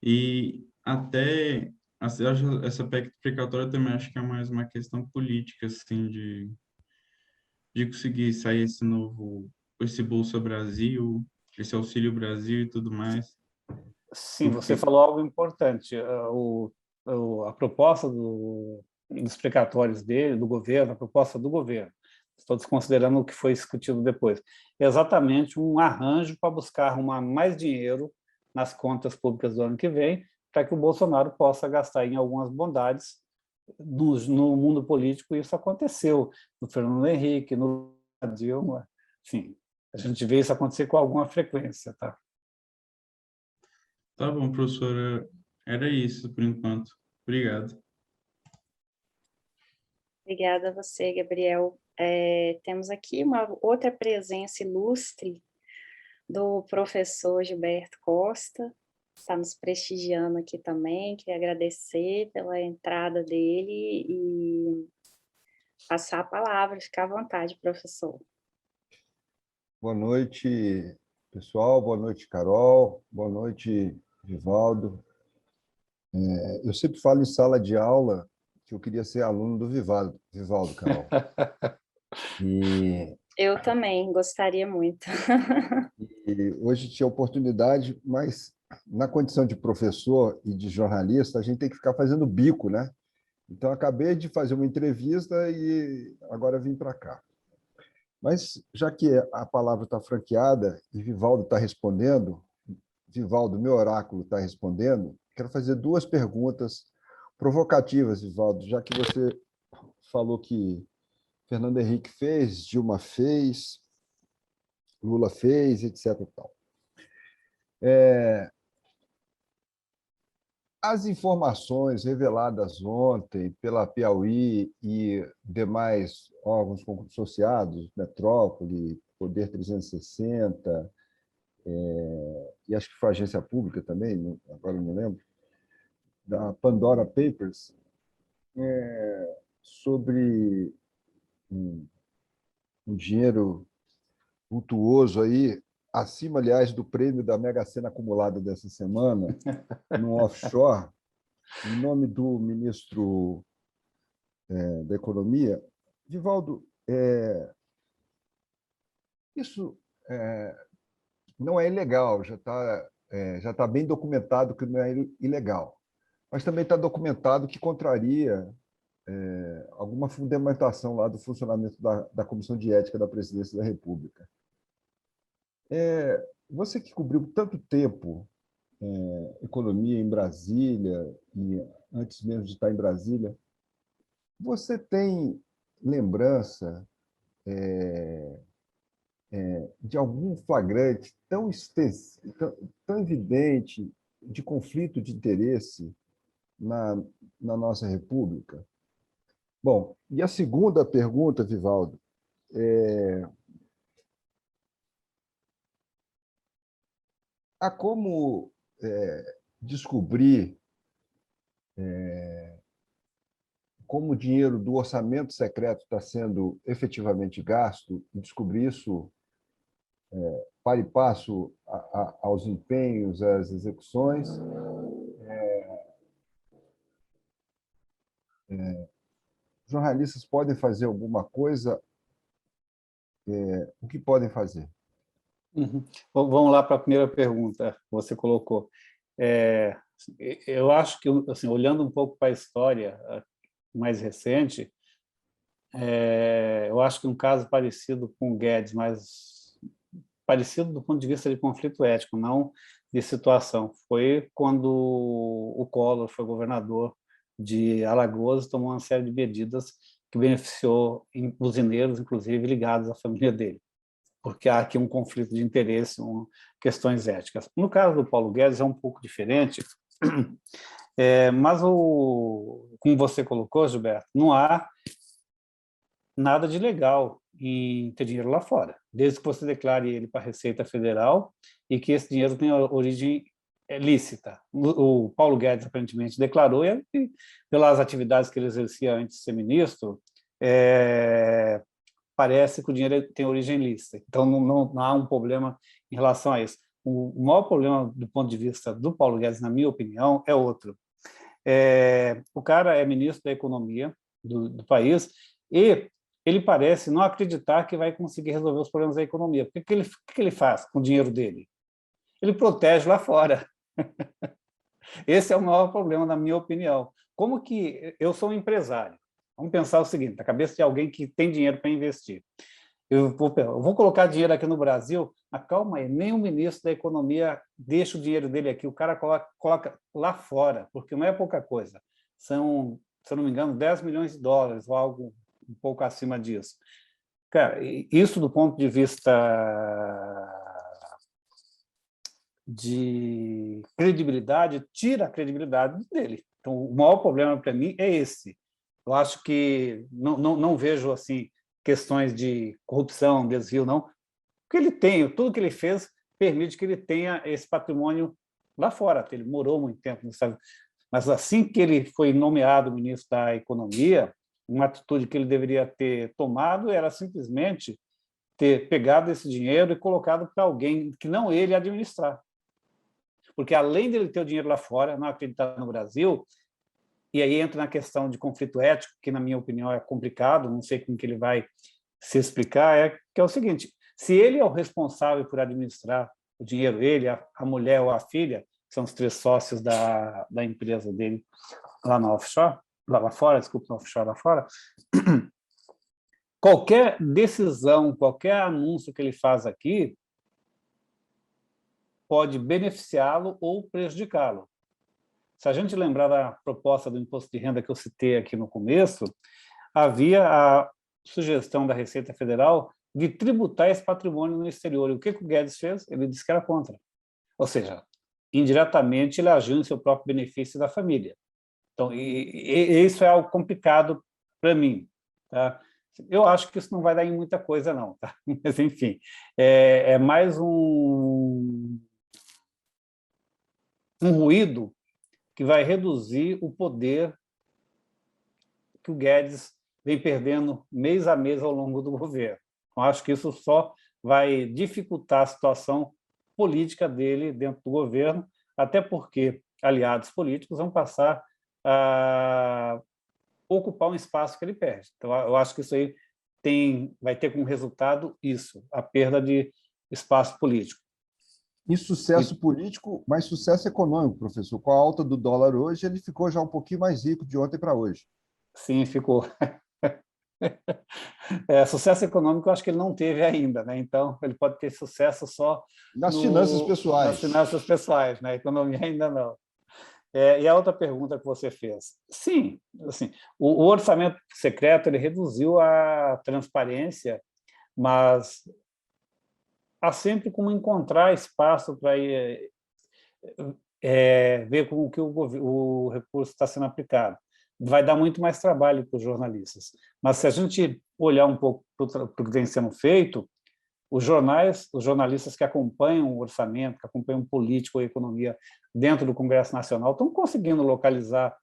E até assim, essa PEC duplicatória também acho que é mais uma questão política, assim, de conseguir sair esse Bolsa Brasil, esse Auxílio Brasil e tudo mais. Sim, você Porque, falou algo importante. A proposta dos precatórios dele, do governo, a proposta do governo, estou desconsiderando o que foi discutido depois, é exatamente um arranjo para buscar arrumar mais dinheiro nas contas públicas do ano que vem, para que o Bolsonaro possa gastar em algumas bondades no mundo político. Isso aconteceu no Fernando Henrique, no Dilma, enfim, a gente vê isso acontecer com alguma frequência, tá? tá bom, professora, era isso por enquanto. Obrigado. Obrigada a você, Gabriel. Temos aqui uma outra presença ilustre do professor Gilberto Costa, está nos prestigiando aqui também. Queria agradecer pela entrada dele e passar a palavra. Fica à vontade, professor. Boa noite, pessoal. Boa noite, Carol. Boa noite, Vivaldo. Eu sempre falo em sala de aula que eu queria ser aluno do Vivaldo, Carol. Eu também gostaria muito. E hoje tinha oportunidade, mas na condição de professor e de jornalista, a gente tem que ficar fazendo bico, né? Então, acabei de fazer uma entrevista e agora vim para cá. Mas, já que a palavra está franqueada e Vivaldo está respondendo, Vivaldo, meu oráculo, está respondendo, quero fazer duas perguntas provocativas, Vivaldo, já que você falou que Fernando Henrique fez, Dilma fez, Lula fez, etc. As informações reveladas ontem pela Piauí e demais órgãos consorciados, Metrópole, Poder 360, e acho que foi a agência pública também, agora não lembro, da Pandora Papers, sobre um dinheiro vultuoso aí, acima, aliás, do prêmio da Mega Sena acumulada dessa semana, no offshore, em nome do ministro da Economia. Vivaldo, isso não é ilegal, já tá bem documentado que não é ilegal, mas também está documentado que contraria alguma fundamentação lá do funcionamento da Comissão de Ética da Presidência da República. Você que cobriu tanto tempo economia em Brasília, e antes mesmo de estar em Brasília, você tem lembrança de algum flagrante tão extenso, tão evidente de conflito de interesse na nossa República? Bom, e a segunda pergunta, Vivaldo, há como descobrir como o dinheiro do orçamento secreto está sendo efetivamente gasto e descobrir isso para e passo aos empenhos, às execuções. Jornalistas podem fazer alguma coisa? O que podem fazer? Uhum. Vamos lá para a primeira pergunta que você colocou. Eu acho que, assim, olhando um pouco para a história mais recente, eu acho que um caso parecido com o Guedes, mas parecido do ponto de vista de conflito ético, não de situação, foi quando o Collor foi governador de Alagoas e tomou uma série de medidas que beneficiou usineiros, inclusive ligados à família dele, porque há aqui um conflito de interesse, questões éticas. No caso do Paulo Guedes é um pouco diferente, mas, como você colocou, Gilberto, não há nada de legal em ter dinheiro lá fora, desde que você declare ele para a Receita Federal e que esse dinheiro tenha origem lícita. O Paulo Guedes aparentemente declarou, e pelas atividades que ele exercia antes de ser ministro, parece que o dinheiro tem origem lícita. Então, não há um problema em relação a isso. O maior problema, do ponto de vista do Paulo Guedes, na minha opinião, é outro. O cara é ministro da Economia do país e ele parece não acreditar que vai conseguir resolver os problemas da economia. Porque o que ele faz com o dinheiro dele? Ele protege lá fora. Esse é o maior problema, na minha opinião. Como que eu sou um empresário? Vamos pensar o seguinte, na cabeça de alguém que tem dinheiro para investir. Eu vou colocar dinheiro aqui no Brasil, mas calma aí, nem o ministro da Economia deixa o dinheiro dele aqui, o cara coloca lá fora, porque não é pouca coisa. São, se eu não me engano, 10 milhões de dólares, ou algo um pouco acima disso. Cara, isso do ponto de vista de credibilidade, tira a credibilidade dele. Então, o maior problema para mim é esse. Eu acho que não vejo assim questões de corrupção, desvio, não. Porque ele tem, tudo que ele fez permite que ele tenha esse patrimônio lá fora. Ele morou muito tempo nos Estados Unidos. Mas assim que ele foi nomeado ministro da Economia, uma atitude que ele deveria ter tomado era simplesmente ter pegado esse dinheiro e colocado para alguém que não ele administrar. Porque, além de ele ter o dinheiro lá fora, não acreditar no Brasil, e aí entra na questão de conflito ético, que, na minha opinião, é complicado, não sei como que ele vai se explicar, que é o seguinte, se ele é o responsável por administrar o dinheiro, ele, a mulher ou a filha, que são os 3 sócios da empresa dele lá na offshore, lá fora, desculpa, no offshore lá fora, qualquer decisão, qualquer anúncio que ele faz aqui pode beneficiá-lo ou prejudicá-lo. Se a gente lembrar da proposta do imposto de renda que eu citei aqui no começo, havia a sugestão da Receita Federal de tributar esse patrimônio no exterior. E o que o Guedes fez? Ele disse que era contra. Ou seja, indiretamente ele agiu em seu próprio benefício da família. Então, isso é algo complicado para mim. Tá? Eu acho que isso não vai dar em muita coisa, não. Tá? Mas, enfim, é mais um ruído que vai reduzir o poder que o Guedes vem perdendo mês a mês ao longo do governo. Eu acho que isso só vai dificultar a situação política dele dentro do governo, até porque aliados políticos vão passar a ocupar um espaço que ele perde. Então, eu acho que isso aí vai ter como resultado isso, a perda de espaço político. E sucesso político, mas sucesso econômico, professor. Com a alta do dólar hoje, ele ficou já um pouquinho mais rico de ontem para hoje. Sim, ficou. Sucesso econômico eu acho que ele não teve ainda, né? Então ele pode ter sucesso só nas finanças pessoais. Nas finanças pessoais, na economia ainda não. E a outra pergunta que você fez. Sim, assim, o orçamento secreto ele reduziu a transparência, mas há sempre como encontrar espaço para ver como que o recurso está sendo aplicado. Vai dar muito mais trabalho para os jornalistas. Mas se a gente olhar um pouco para o que vem sendo feito, os jornalistas que acompanham o orçamento, que acompanham política ou economia dentro do Congresso Nacional, estão conseguindo localizar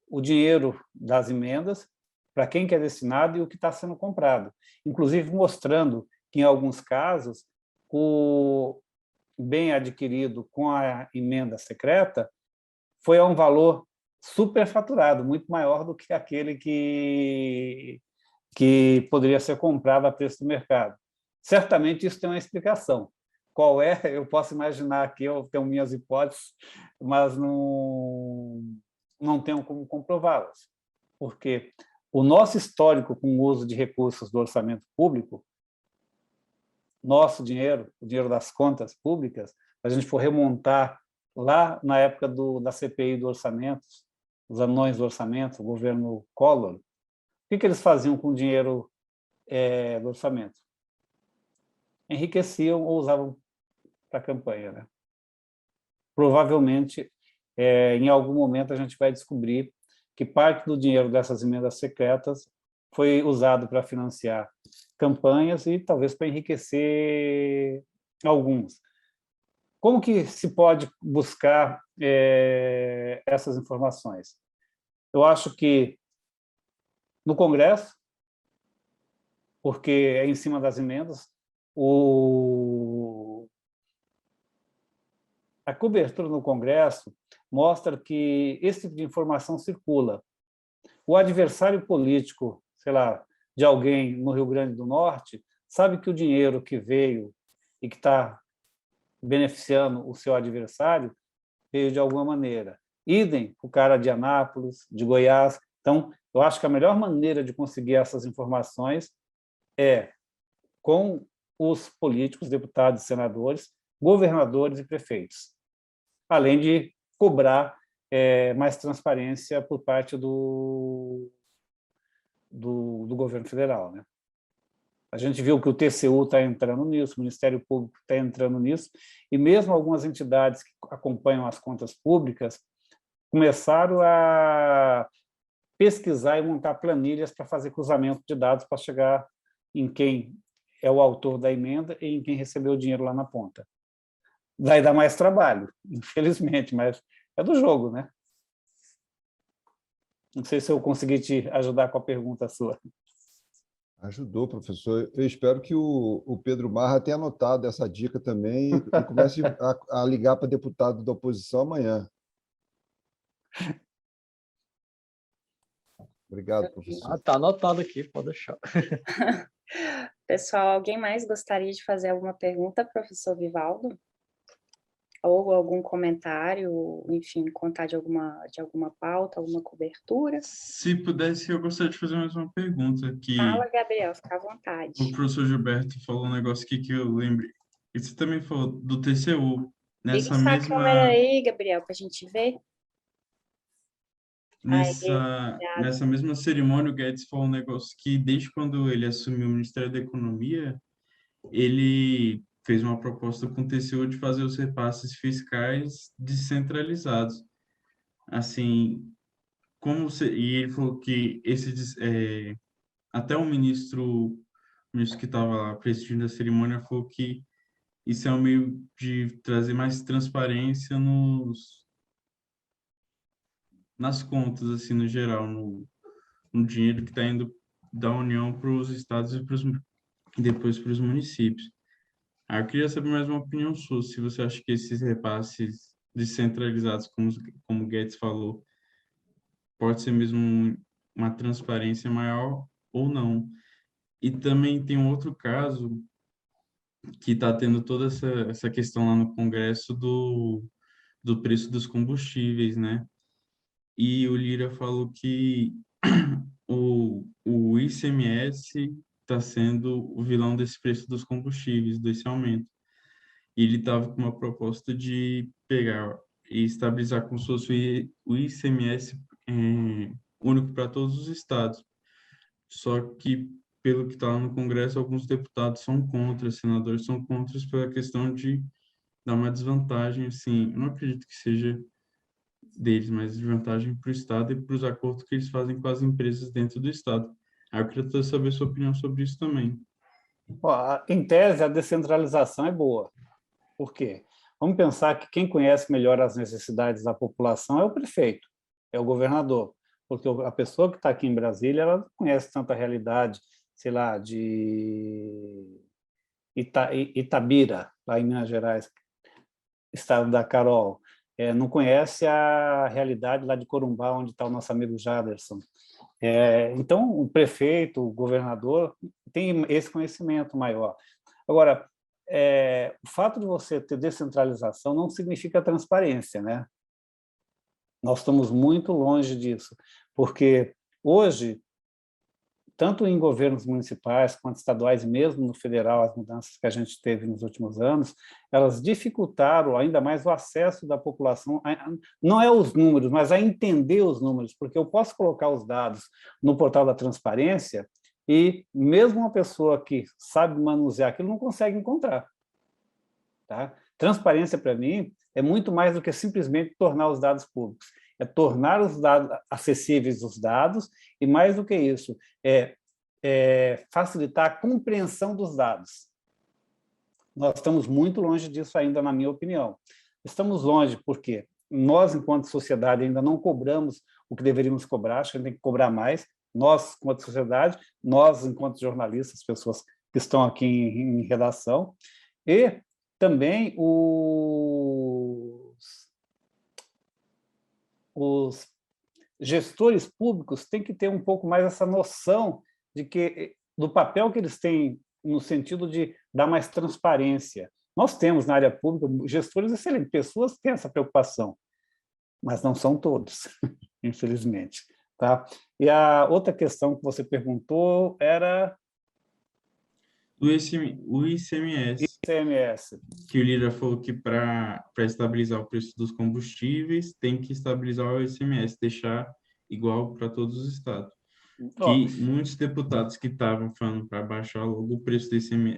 o dinheiro das emendas, para quem que é destinado e o que está sendo comprado. Inclusive mostrando que, em alguns casos, o bem adquirido com a emenda secreta foi a um valor superfaturado, muito maior do que aquele que poderia ser comprado a preço do mercado. Certamente isso tem uma explicação. Qual é? Eu posso imaginar aqui, eu tenho minhas hipóteses, mas não tenho como comprová-las. Porque o nosso histórico com o uso de recursos do orçamento público, nosso dinheiro, o dinheiro das contas públicas, se a gente for remontar lá na época da CPI do orçamento, os anões do orçamento, o governo Collor, o que eles faziam com o dinheiro do orçamento? Enriqueciam ou usavam para a campanha, né? Provavelmente, em algum momento, a gente vai descobrir que parte do dinheiro dessas emendas secretas foi usado para financiar campanhas e talvez para enriquecer alguns. Como que se pode buscar essas informações? Eu acho que no Congresso, porque é em cima das emendas, a cobertura no Congresso mostra que esse tipo de informação circula. O adversário político, sei lá, de alguém no Rio Grande do Norte, sabe que o dinheiro que veio e que está beneficiando o seu adversário veio de alguma maneira. Idem o cara de Anápolis, de Goiás. Então, eu acho que a melhor maneira de conseguir essas informações é com os políticos, deputados, senadores, governadores e prefeitos, além de cobrar mais transparência por parte do governo federal, né? A gente viu que o TCU está entrando nisso, o Ministério Público está entrando nisso, e mesmo algumas entidades que acompanham as contas públicas começaram a pesquisar e montar planilhas para fazer cruzamento de dados para chegar em quem é o autor da emenda e em quem recebeu o dinheiro lá na ponta. Vai dar mais trabalho, infelizmente, mas é do jogo, né? Não sei se eu consegui te ajudar com a pergunta sua. Ajudou, professor. Eu espero que o Pedro Marra tenha anotado essa dica também e comece a ligar para deputado da oposição amanhã. Obrigado, professor. Está anotado aqui, pode deixar. Pessoal, alguém mais gostaria de fazer alguma pergunta, professor Vivaldo? Ou algum comentário, enfim, contar de alguma pauta, alguma cobertura? Se pudesse, eu gostaria de fazer mais uma pergunta. Fala, Gabriel, fica à vontade. O professor Gilberto falou um negócio aqui que eu lembrei. E você também falou do TCU. Liga essa câmera aí, Gabriel, para a gente ver. Nessa mesma cerimônia, o Guedes falou um negócio que, desde quando ele assumiu o Ministério da Economia, ele fez uma proposta com o TCU de fazer os repasses fiscais descentralizados. Assim, e ele falou que até o ministro que estava lá presidindo a cerimônia falou que isso é um meio de trazer mais transparência nas contas, assim, no geral, no dinheiro que está indo da União para os estados e depois para os municípios. Eu queria saber mais uma opinião sua, se você acha que esses repasses descentralizados, como o Guedes falou, pode ser mesmo uma transparência maior ou não. E também tem um outro caso que está tendo toda essa questão lá no Congresso do preço dos combustíveis, né? E o Lira falou que o ICMS está sendo o vilão desse preço dos combustíveis, desse aumento. E ele estava com uma proposta de pegar e estabilizar como se fosse o ICMS único para todos os estados. Só que, pelo que está lá no Congresso, alguns deputados são contra, senadores são contra pela questão de dar uma desvantagem, assim, eu não acredito que seja deles, mas desvantagem para o Estado e para os acordos que eles fazem com as empresas dentro do Estado. Eu queria saber sua opinião sobre isso também. Em tese, a descentralização é boa. Por quê? Vamos pensar que quem conhece melhor as necessidades da população é o prefeito, é o governador, porque a pessoa que está aqui em Brasília, ela não conhece tanta realidade, sei lá, de Itabira, lá em Minas Gerais, estado da Carol, não conhece a realidade lá de Corumbá, onde está o nosso amigo Jaderson. Então, o prefeito, o governador, tem esse conhecimento maior. Agora, o fato de você ter descentralização não significa transparência, né? Nós estamos muito longe disso, porque hoje, tanto em governos municipais quanto estaduais, mesmo no federal, as mudanças que a gente teve nos últimos anos, elas dificultaram ainda mais o acesso da população, não é os números, mas a entender os números, porque eu posso colocar os dados no portal da transparência e mesmo uma pessoa que sabe manusear aquilo não consegue encontrar. Tá? Transparência, para mim, é muito mais do que simplesmente tornar os dados públicos. É tornar os dados acessíveis, os dados, e mais do que isso, facilitar a compreensão dos dados. Nós estamos muito longe disso ainda, na minha opinião. Estamos longe porque nós, enquanto sociedade, ainda não cobramos o que deveríamos cobrar, acho que a gente tem que cobrar mais, nós, enquanto sociedade, nós, enquanto jornalistas, pessoas que estão aqui em redação, e também os gestores públicos têm que ter um pouco mais essa noção do papel que eles têm no sentido de dar mais transparência. Nós temos na área pública gestores excelentes, pessoas que têm essa preocupação, mas não são todos, infelizmente. Tá? E a outra questão que você perguntou era... O ICMS. ICMS. Que o Lira falou que para estabilizar o preço dos combustíveis tem que estabilizar o ICMS, deixar igual para todos os estados. Que muitos deputados que estavam falando para baixar logo o preço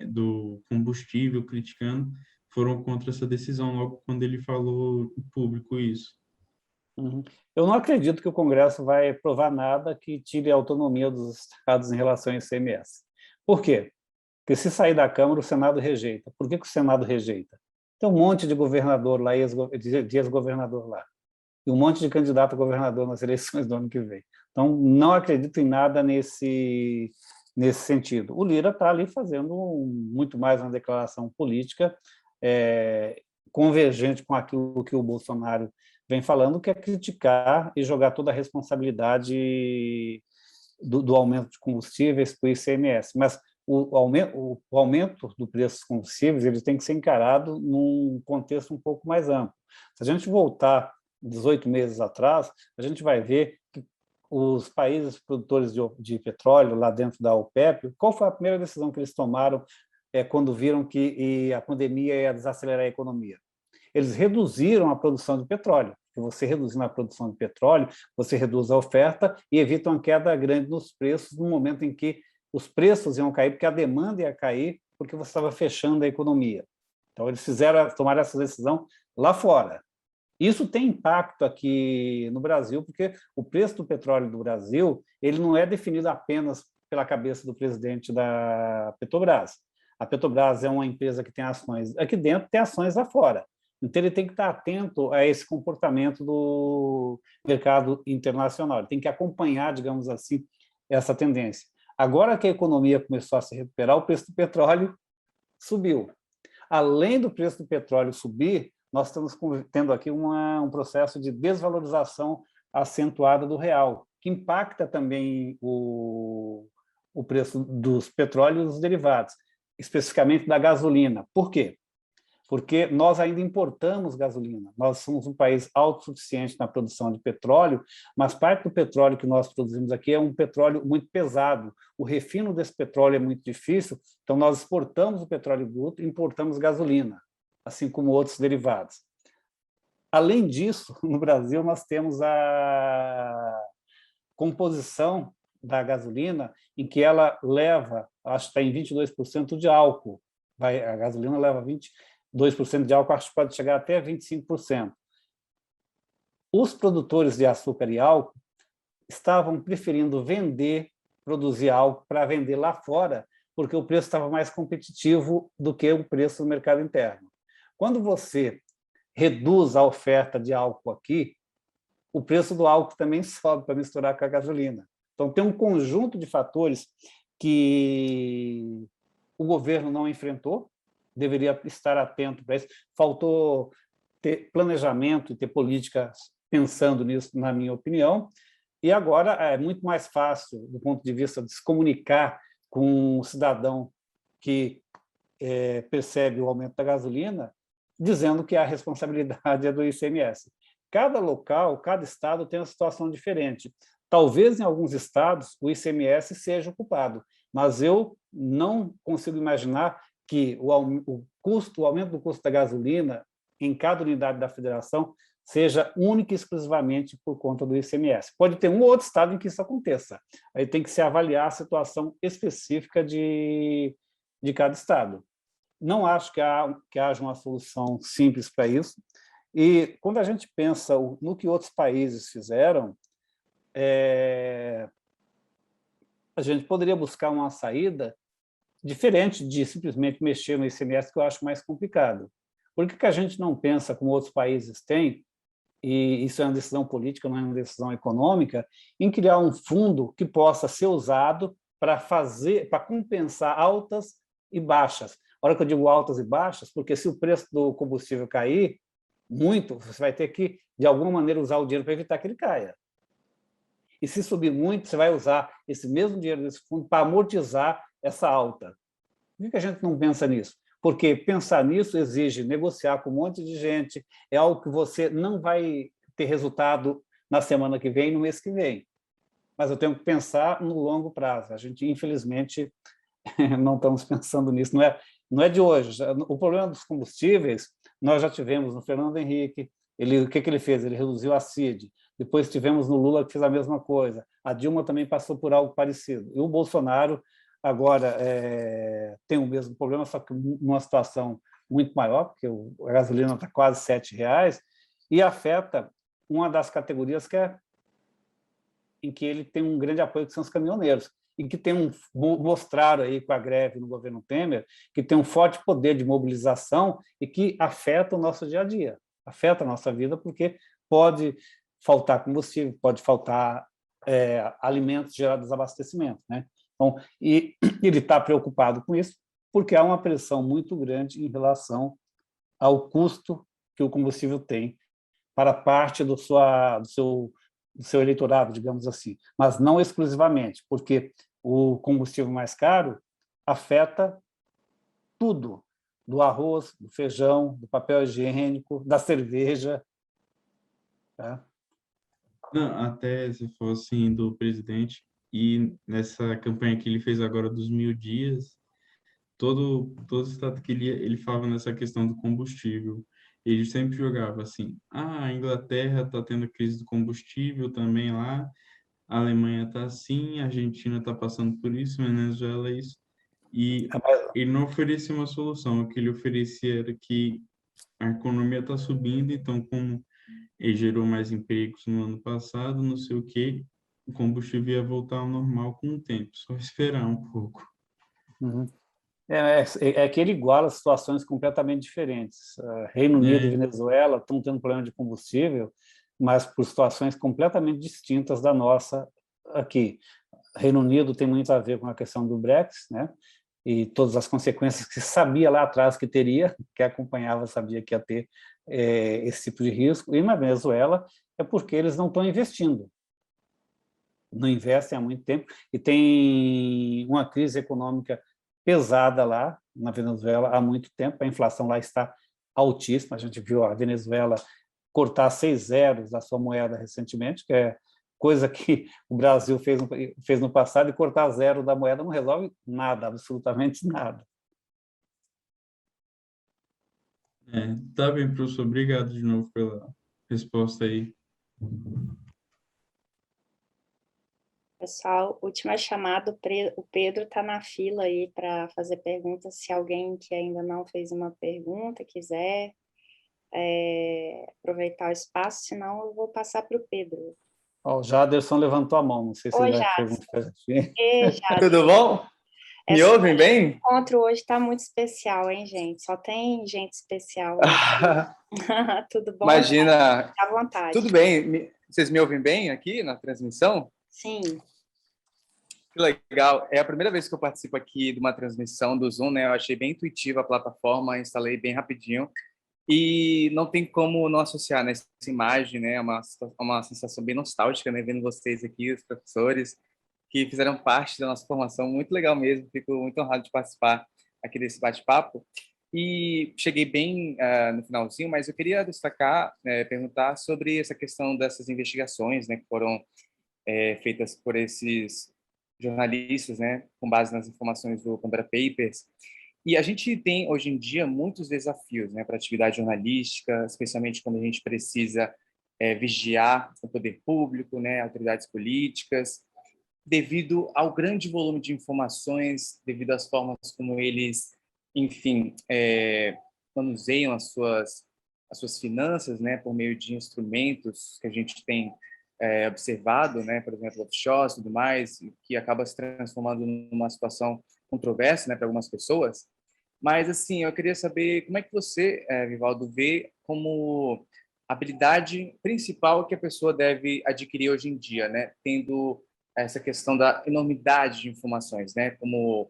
do combustível, criticando, foram contra essa decisão logo quando ele falou em público isso. Eu não acredito que o Congresso vai aprovar nada que tire a autonomia dos estados em relação ao ICMS. Por quê? Porque se sair da Câmara, o Senado rejeita. Por que o Senado rejeita? Tem um monte de governador lá, de ex-governador lá, e um monte de candidato a governador nas eleições do ano que vem. Então, não acredito em nada nesse sentido. O Lira está ali fazendo muito mais uma declaração política convergente com aquilo que o Bolsonaro vem falando, que é criticar e jogar toda a responsabilidade do aumento de combustíveis para o ICMS. Mas o aumento do preço dos combustíveis ele tem que ser encarado num contexto um pouco mais amplo. Se a gente voltar 18 meses atrás, a gente vai ver que os países produtores de petróleo, lá dentro da OPEP, qual foi a primeira decisão que eles tomaram quando viram que a pandemia ia desacelerar a economia? Eles reduziram a produção de petróleo. Você reduzindo a produção de petróleo, você reduz a oferta e evita uma queda grande nos preços no momento em que os preços iam cair, porque a demanda ia cair, porque você estava fechando a economia. Então, eles tomaram essa decisão lá fora. Isso tem impacto aqui no Brasil, porque o preço do petróleo do Brasil ele não é definido apenas pela cabeça do presidente da Petrobras. A Petrobras é uma empresa que tem ações aqui dentro, tem ações lá fora. Então, ele tem que estar atento a esse comportamento do mercado internacional. Ele tem que acompanhar, digamos assim, essa tendência. Agora que a economia começou a se recuperar, o preço do petróleo subiu. Além do preço do petróleo subir, nós estamos tendo aqui um processo de desvalorização acentuada do real, que impacta também o preço dos petróleos e dos derivados, especificamente da gasolina. Por quê? Porque nós ainda importamos gasolina. Nós somos um país autossuficiente na produção de petróleo, mas parte do petróleo que nós produzimos aqui é um petróleo muito pesado. O refino desse petróleo é muito difícil, então nós exportamos o petróleo bruto e importamos gasolina, assim como outros derivados. Além disso, no Brasil, nós temos a composição da gasolina, em que ela leva, acho que está em 22% de álcool. A gasolina leva 2% de álcool, acho que pode chegar até 25%. Os produtores de açúcar e álcool estavam preferindo produzir álcool para vender lá fora, porque o preço estava mais competitivo do que o preço do mercado interno. Quando você reduz a oferta de álcool aqui, o preço do álcool também sobe para misturar com a gasolina. Então, tem um conjunto de fatores que o governo não enfrentou, deveria estar atento para isso. Faltou ter planejamento e ter políticas pensando nisso, na minha opinião. E agora é muito mais fácil, do ponto de vista de se comunicar com o cidadão que percebe o aumento da gasolina, dizendo que a responsabilidade é do ICMS. Cada local, cada estado tem uma situação diferente. Talvez em alguns estados o ICMS seja o culpado, mas eu não consigo imaginar que o aumento do custo da gasolina em cada unidade da federação seja única e exclusivamente por conta do ICMS. Pode ter um ou outro estado em que isso aconteça. Aí tem que se avaliar a situação específica de cada estado. Não acho que haja uma solução simples para isso. E quando a gente pensa no que outros países fizeram, a gente poderia buscar uma saída diferente de simplesmente mexer no ICMS, que eu acho mais complicado. Por que a gente não pensa como outros países têm, e isso é uma decisão política, não é uma decisão econômica, em criar um fundo que possa ser usado para compensar altas e baixas. A hora que eu digo altas e baixas, porque se o preço do combustível cair muito, você vai ter que, de alguma maneira, usar o dinheiro para evitar que ele caia. E se subir muito, você vai usar esse mesmo dinheiro desse fundo para amortizar essa alta. Por que a gente não pensa nisso? Porque pensar nisso exige negociar com um monte de gente, é algo que você não vai ter resultado na semana que vem, no mês que vem. Mas eu tenho que pensar no longo prazo. A gente, infelizmente, não estamos pensando nisso. Não é de hoje. O problema dos combustíveis, nós já tivemos no Fernando Henrique. O que ele fez? Ele reduziu a CID. Depois tivemos no Lula, que fez a mesma coisa. A Dilma também passou por algo parecido. E o Bolsonaro agora tem o mesmo problema, só que numa situação muito maior, porque a gasolina está quase R$7, e afeta uma das categorias em que ele tem um grande apoio, que são os caminhoneiros, e que mostraram aí com a greve no governo Temer, que tem um forte poder de mobilização e que afeta o nosso dia a dia, afeta a nossa vida, porque pode faltar combustível, pode faltar alimentos, gerar desabastecimento, né? Então, e ele está preocupado com isso, porque há uma pressão muito grande em relação ao custo que o combustível tem para parte do seu eleitorado, digamos assim, mas não exclusivamente, porque o combustível mais caro afeta tudo, do arroz, do feijão, do papel higiênico, da cerveja. Tá? Não, até se fosse do presidente, e nessa campanha que ele fez agora dos 1.000 dias, todo estado que ele falava nessa questão do combustível. Ele sempre jogava assim, a Inglaterra está tendo crise do combustível também lá, a Alemanha está assim, a Argentina está passando por isso, Venezuela é isso. E ele não oferecia uma solução, o que ele oferecia era que a economia está subindo, então como ele gerou mais empregos no ano passado, não sei o quê, o combustível ia voltar ao normal com o tempo, só esperar um pouco. Uhum. É que ele iguala situações completamente diferentes. Reino Unido e Venezuela estão tendo problema de combustível, mas por situações completamente distintas da nossa aqui. Reino Unido tem muito a ver com a questão do Brexit, né? E todas as consequências que se sabia lá atrás que teria, que acompanhava sabia que ia ter esse tipo de risco. E na Venezuela é porque eles não estão investindo. Não investem há muito tempo e tem uma crise econômica pesada lá na Venezuela há muito tempo. A inflação lá está altíssima. A gente viu a Venezuela cortar 6 zeros da sua moeda recentemente, que é coisa que o Brasil fez no passado, e cortar zero da moeda não resolve nada, absolutamente nada. Tá bem, professor. Obrigado de novo pela resposta aí. Pessoal, última chamada, o Pedro está na fila aí para fazer perguntas. Se alguém que ainda não fez uma pergunta quiser aproveitar o espaço, senão eu vou passar para o Pedro. O Jaderson levantou a mão, não sei se Oi, ele vai Jaderson. perguntar para a gente. Ei, Jaderson. Tudo bom? Me ouvem bem? O encontro hoje está muito especial, hein, gente? Só tem gente especial hoje. Tudo bom? Imagina. À vontade. Tudo bem? Vocês me ouvem bem aqui na transmissão? Sim. Que legal. É a primeira vez que eu participo aqui de uma transmissão do Zoom, né? Eu achei bem intuitiva a plataforma, instalei bem rapidinho. E não tem como não associar, né, essa imagem, né? É uma sensação bem nostálgica, né? Vendo vocês aqui, os professores, que fizeram parte da nossa formação. Muito legal mesmo. Fico muito honrado de participar aqui desse bate-papo. E cheguei bem no finalzinho, mas eu queria destacar, perguntar sobre essa questão dessas investigações, né, que foram feitas por esses jornalistas, né, com base nas informações do Pandora Papers. E a gente tem, hoje em dia, muitos desafios, né, para a atividade jornalística, especialmente quando a gente precisa vigiar o poder público, né, autoridades políticas, devido ao grande volume de informações, devido às formas como eles, enfim, manuseiam as suas finanças, né, por meio de instrumentos que a gente tem observado, né, por exemplo, offshore e tudo mais, que acaba se transformando numa situação controversa, né, para algumas pessoas. Mas, assim, eu queria saber como é que você, Vivaldo, vê como habilidade principal que a pessoa deve adquirir hoje em dia, né, tendo essa questão da enormidade de informações, né, como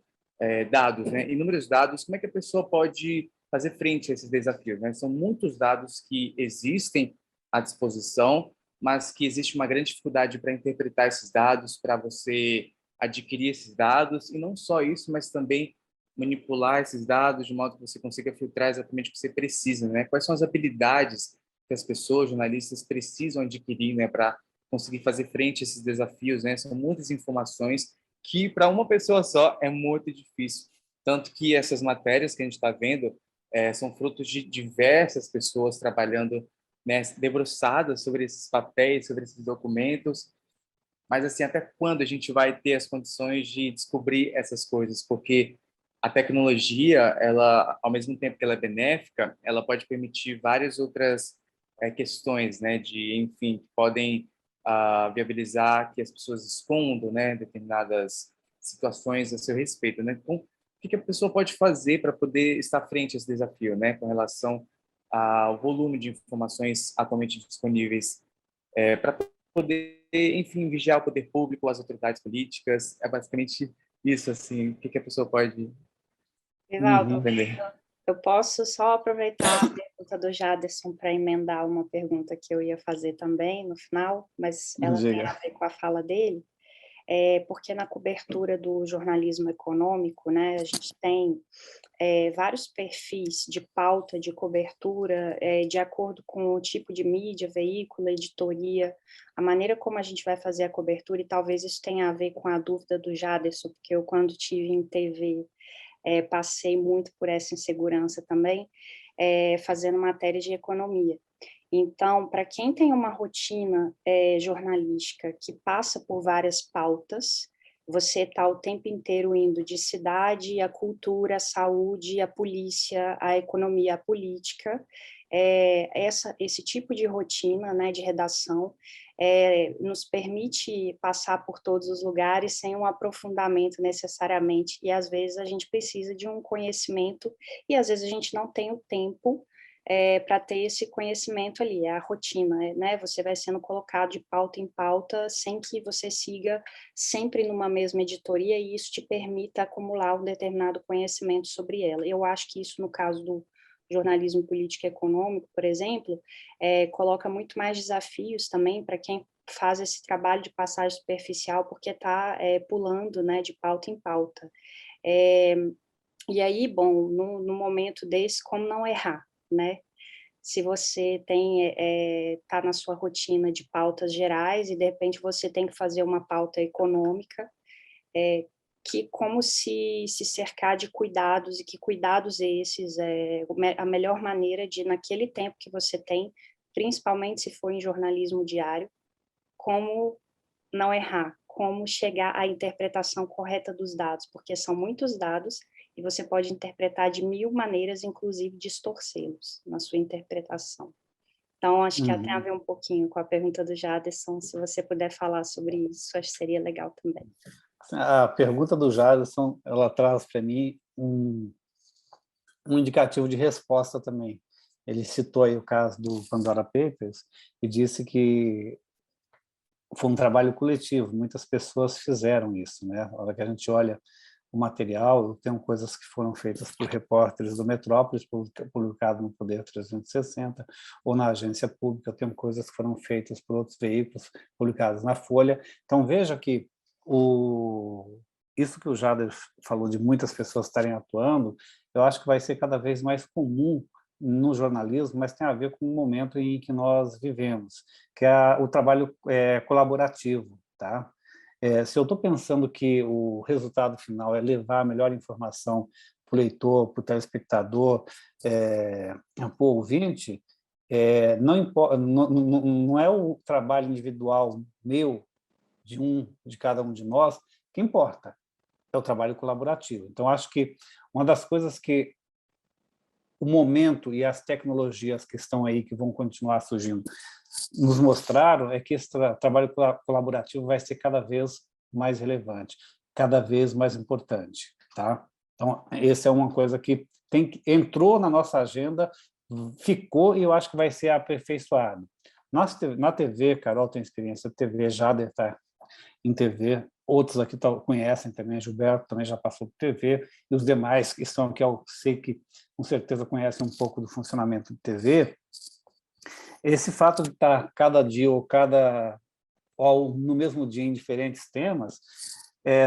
dados, né, inúmeros dados, como é que a pessoa pode fazer frente a esses desafios, né? São muitos dados que existem à disposição, mas que existe uma grande dificuldade para interpretar esses dados, para você adquirir esses dados, e não só isso, mas também manipular esses dados de modo que você consiga filtrar exatamente o que você precisa, né? Quais são as habilidades que as pessoas, jornalistas, precisam adquirir, né, para conseguir fazer frente a esses desafios, né? São muitas informações que, para uma pessoa só, é muito difícil. Tanto que essas matérias que a gente está vendo são frutos de diversas pessoas trabalhando, né, debruçadas sobre esses papéis, sobre esses documentos. Mas, assim, até quando a gente vai ter as condições de descobrir essas coisas? Porque a tecnologia, ela, ao mesmo tempo que ela é benéfica, ela pode permitir várias outras questões, né, de, enfim, que podem viabilizar que as pessoas escondam, né, determinadas situações a seu respeito, né? Então, o que a pessoa pode fazer para poder estar frente a esse desafio, né, com relação ao volume de informações atualmente disponíveis, para poder, enfim, vigiar o poder público, as autoridades políticas? É basicamente isso, assim, o que a pessoa pode Vivaldo, aprender. eu posso só aproveitar a pergunta do Jaderson para emendar uma pergunta que eu ia fazer também no final, mas ela tem a ver com a fala dele. Porque na cobertura do jornalismo econômico, né, a gente tem vários perfis de pauta, de cobertura, de acordo com o tipo de mídia, veículo, editoria, a maneira como a gente vai fazer a cobertura, e talvez isso tenha a ver com a dúvida do Jaderson, porque eu, quando tive em TV, passei muito por essa insegurança também, fazendo matéria de economia. Então, para quem tem uma rotina jornalística que passa por várias pautas, você está o tempo inteiro indo de cidade, a cultura, a saúde, a polícia, a economia, a política, esse tipo de rotina, né, de redação nos permite passar por todos os lugares sem um aprofundamento necessariamente, e às vezes a gente precisa de um conhecimento, e às vezes a gente não tem o tempo para ter esse conhecimento ali, é a rotina, né? Você vai sendo colocado de pauta em pauta sem que você siga sempre numa mesma editoria, e isso te permita acumular um determinado conhecimento sobre ela. Eu acho que isso, no caso do jornalismo político e econômico, por exemplo, coloca muito mais desafios também para quem faz esse trabalho de passagem superficial, porque está pulando, né, de pauta em pauta. E aí, bom, no momento desse, como não errar, né? Se você está na sua rotina de pautas gerais e, de repente, você tem que fazer uma pauta econômica, que como se cercar de cuidados, e que cuidados esses a melhor maneira de, naquele tempo que você tem, principalmente se for em jornalismo diário, como não errar, como chegar à interpretação correta dos dados, porque são muitos dados e você pode interpretar de 1000 maneiras, inclusive distorcê-los na sua interpretação. Então, acho que até a ver um pouquinho com a pergunta do Jaderson, se você puder falar sobre isso, acho que seria legal também. A pergunta do Jaderson, ela traz para mim um indicativo de resposta também. Ele citou aí o caso do Pandora Papers e disse que foi um trabalho coletivo, muitas pessoas fizeram isso, né? Na hora que a gente olha o material, tem coisas que foram feitas por repórteres do Metrópolis, publicado no Poder 360, ou na agência pública, tem coisas que foram feitas por outros veículos, publicadas na Folha. Então, veja que isso que o Jader falou de muitas pessoas estarem atuando, eu acho que vai ser cada vez mais comum no jornalismo, mas tem a ver com o momento em que nós vivemos, que é o trabalho colaborativo, tá? Se eu estou pensando que o resultado final é levar a melhor informação para o leitor, para o telespectador, para o ouvinte, não é o trabalho individual meu, de cada um de nós, que importa, é o trabalho colaborativo. Então, acho que uma das coisas que o momento e as tecnologias que estão aí, que vão continuar surgindo, nos mostraram é que esse trabalho colaborativo vai ser cada vez mais relevante, cada vez mais importante, tá? Então, essa é uma coisa que entrou na nossa agenda, ficou e eu acho que vai ser aperfeiçoado. Na TV, Carol tem experiência de TV, Jader está em TV, outros aqui conhecem também, Gilberto também já passou por TV, e os demais que estão aqui, eu sei que com certeza conhecem um pouco do funcionamento de TV. Esse fato de estar cada dia ou no mesmo dia em diferentes temas,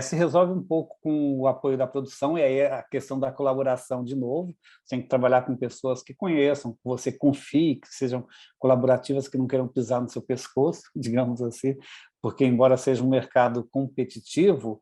se resolve um pouco com o apoio da produção, e aí a questão da colaboração de novo, você tem que trabalhar com pessoas que conheçam, que você confie, que sejam colaborativas, que não queiram pisar no seu pescoço, digamos assim, porque, embora seja um mercado competitivo,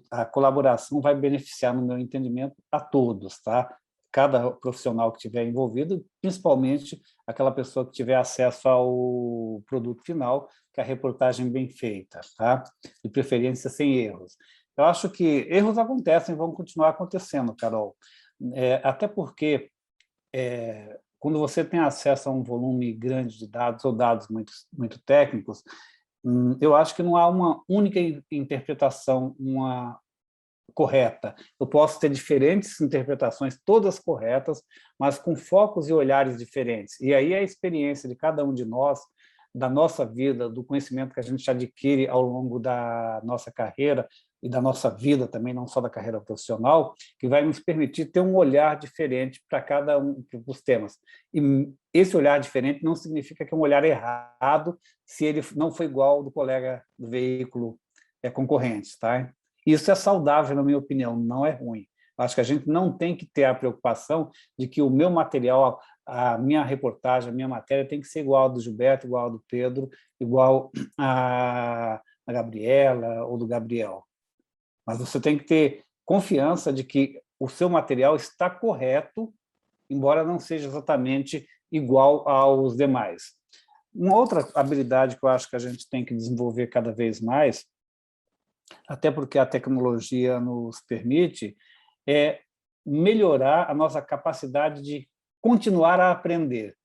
a colaboração vai beneficiar, no meu entendimento, a todos, tá? Cada profissional que estiver envolvido, principalmente aquela pessoa que tiver acesso ao produto final, que é a reportagem bem feita, tá? De preferência sem erros. Eu acho que erros acontecem e vão continuar acontecendo, Carol. Até porque, quando você tem acesso a um volume grande de dados, ou dados muito, muito técnicos, eu acho que não há uma única interpretação, correta. Eu posso ter diferentes interpretações, todas corretas, mas com focos e olhares diferentes. E aí a experiência de cada um de nós, da nossa vida, do conhecimento que a gente adquire ao longo da nossa carreira e da nossa vida também, não só da carreira profissional, que vai nos permitir ter um olhar diferente para cada um dos temas. E esse olhar diferente não significa que é um olhar errado se ele não for igual ao do colega do veículo concorrente, tá? Isso é saudável, na minha opinião, não é ruim. Acho que a gente não tem que ter a preocupação de que o meu material, a minha reportagem, a minha matéria tem que ser igual ao do Gilberto, igual ao do Pedro, igual a Gabriela ou do Gabriel. Mas você tem que ter confiança de que o seu material está correto, embora não seja exatamente igual aos demais. Uma outra habilidade que eu acho que a gente tem que desenvolver cada vez mais, até porque a tecnologia nos permite, é melhorar a nossa capacidade de continuar a aprender.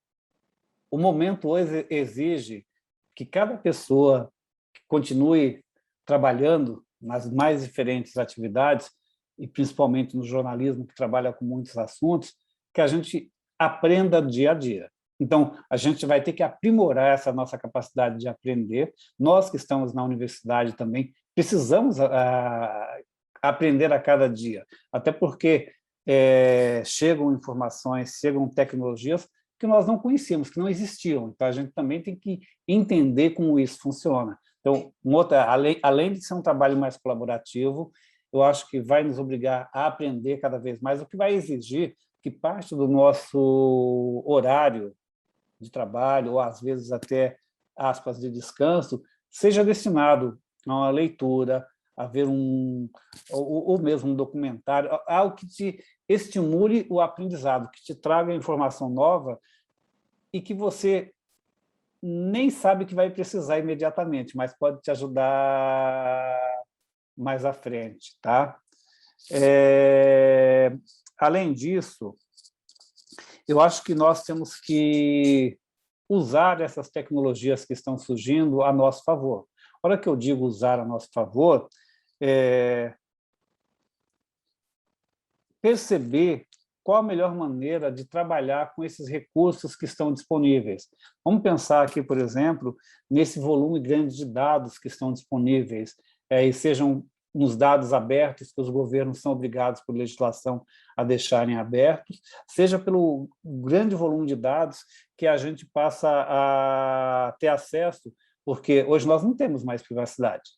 O momento hoje exige que cada pessoa continue trabalhando nas mais diferentes atividades, e principalmente no jornalismo, que trabalha com muitos assuntos, que a gente aprenda dia a dia. Então, a gente vai ter que aprimorar essa nossa capacidade de aprender. Nós que estamos na universidade também precisamos aprender a cada dia, até porque chegam informações, chegam tecnologias que nós não conhecíamos, que não existiam. Então, a gente também tem que entender como isso funciona. Então, além de ser um trabalho mais colaborativo, eu acho que vai nos obrigar a aprender cada vez mais, o que vai exigir que parte do nosso horário de trabalho, ou às vezes até, aspas, de descanso, seja destinado a uma leitura, a ver ou mesmo um documentário, algo que te estimule o aprendizado, que te traga informação nova e que você nem sabe que vai precisar imediatamente, mas pode te ajudar mais à frente, tá? Além disso, eu acho que nós temos que usar essas tecnologias que estão surgindo a nosso favor. A hora que eu digo usar a nosso favor, perceber qual a melhor maneira de trabalhar com esses recursos que estão disponíveis. Vamos pensar aqui, por exemplo, nesse volume grande de dados que estão disponíveis, e sejam nos dados abertos que os governos são obrigados por legislação a deixarem abertos, seja pelo grande volume de dados que a gente passa a ter acesso, porque hoje nós não temos mais privacidade.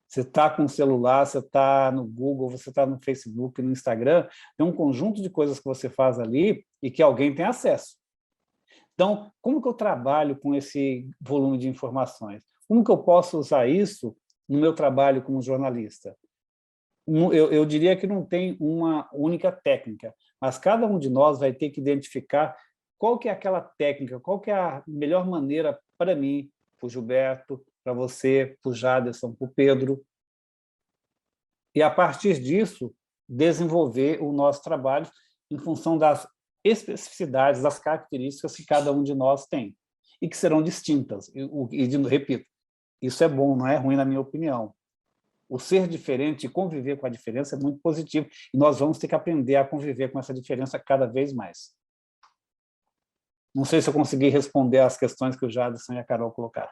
Você está com o celular, você está no Google, você está no Facebook, no Instagram, tem um conjunto de coisas que você faz ali e que alguém tem acesso. Então, como que eu trabalho com esse volume de informações? Como que eu posso usar isso no meu trabalho como jornalista? Eu diria que não tem uma única técnica, mas cada um de nós vai ter que identificar qual que é aquela técnica, qual que é a melhor maneira para mim, para o Gilberto, para você, para o Jaderson, para o Pedro, e, a partir disso, desenvolver o nosso trabalho em função das especificidades, das características que cada um de nós tem, e que serão distintas. Repito, isso é bom, não é ruim, na minha opinião. O ser diferente e conviver com a diferença é muito positivo, e nós vamos ter que aprender a conviver com essa diferença cada vez mais. Não sei se eu consegui responder às questões que o Jaderson e a Carol colocaram.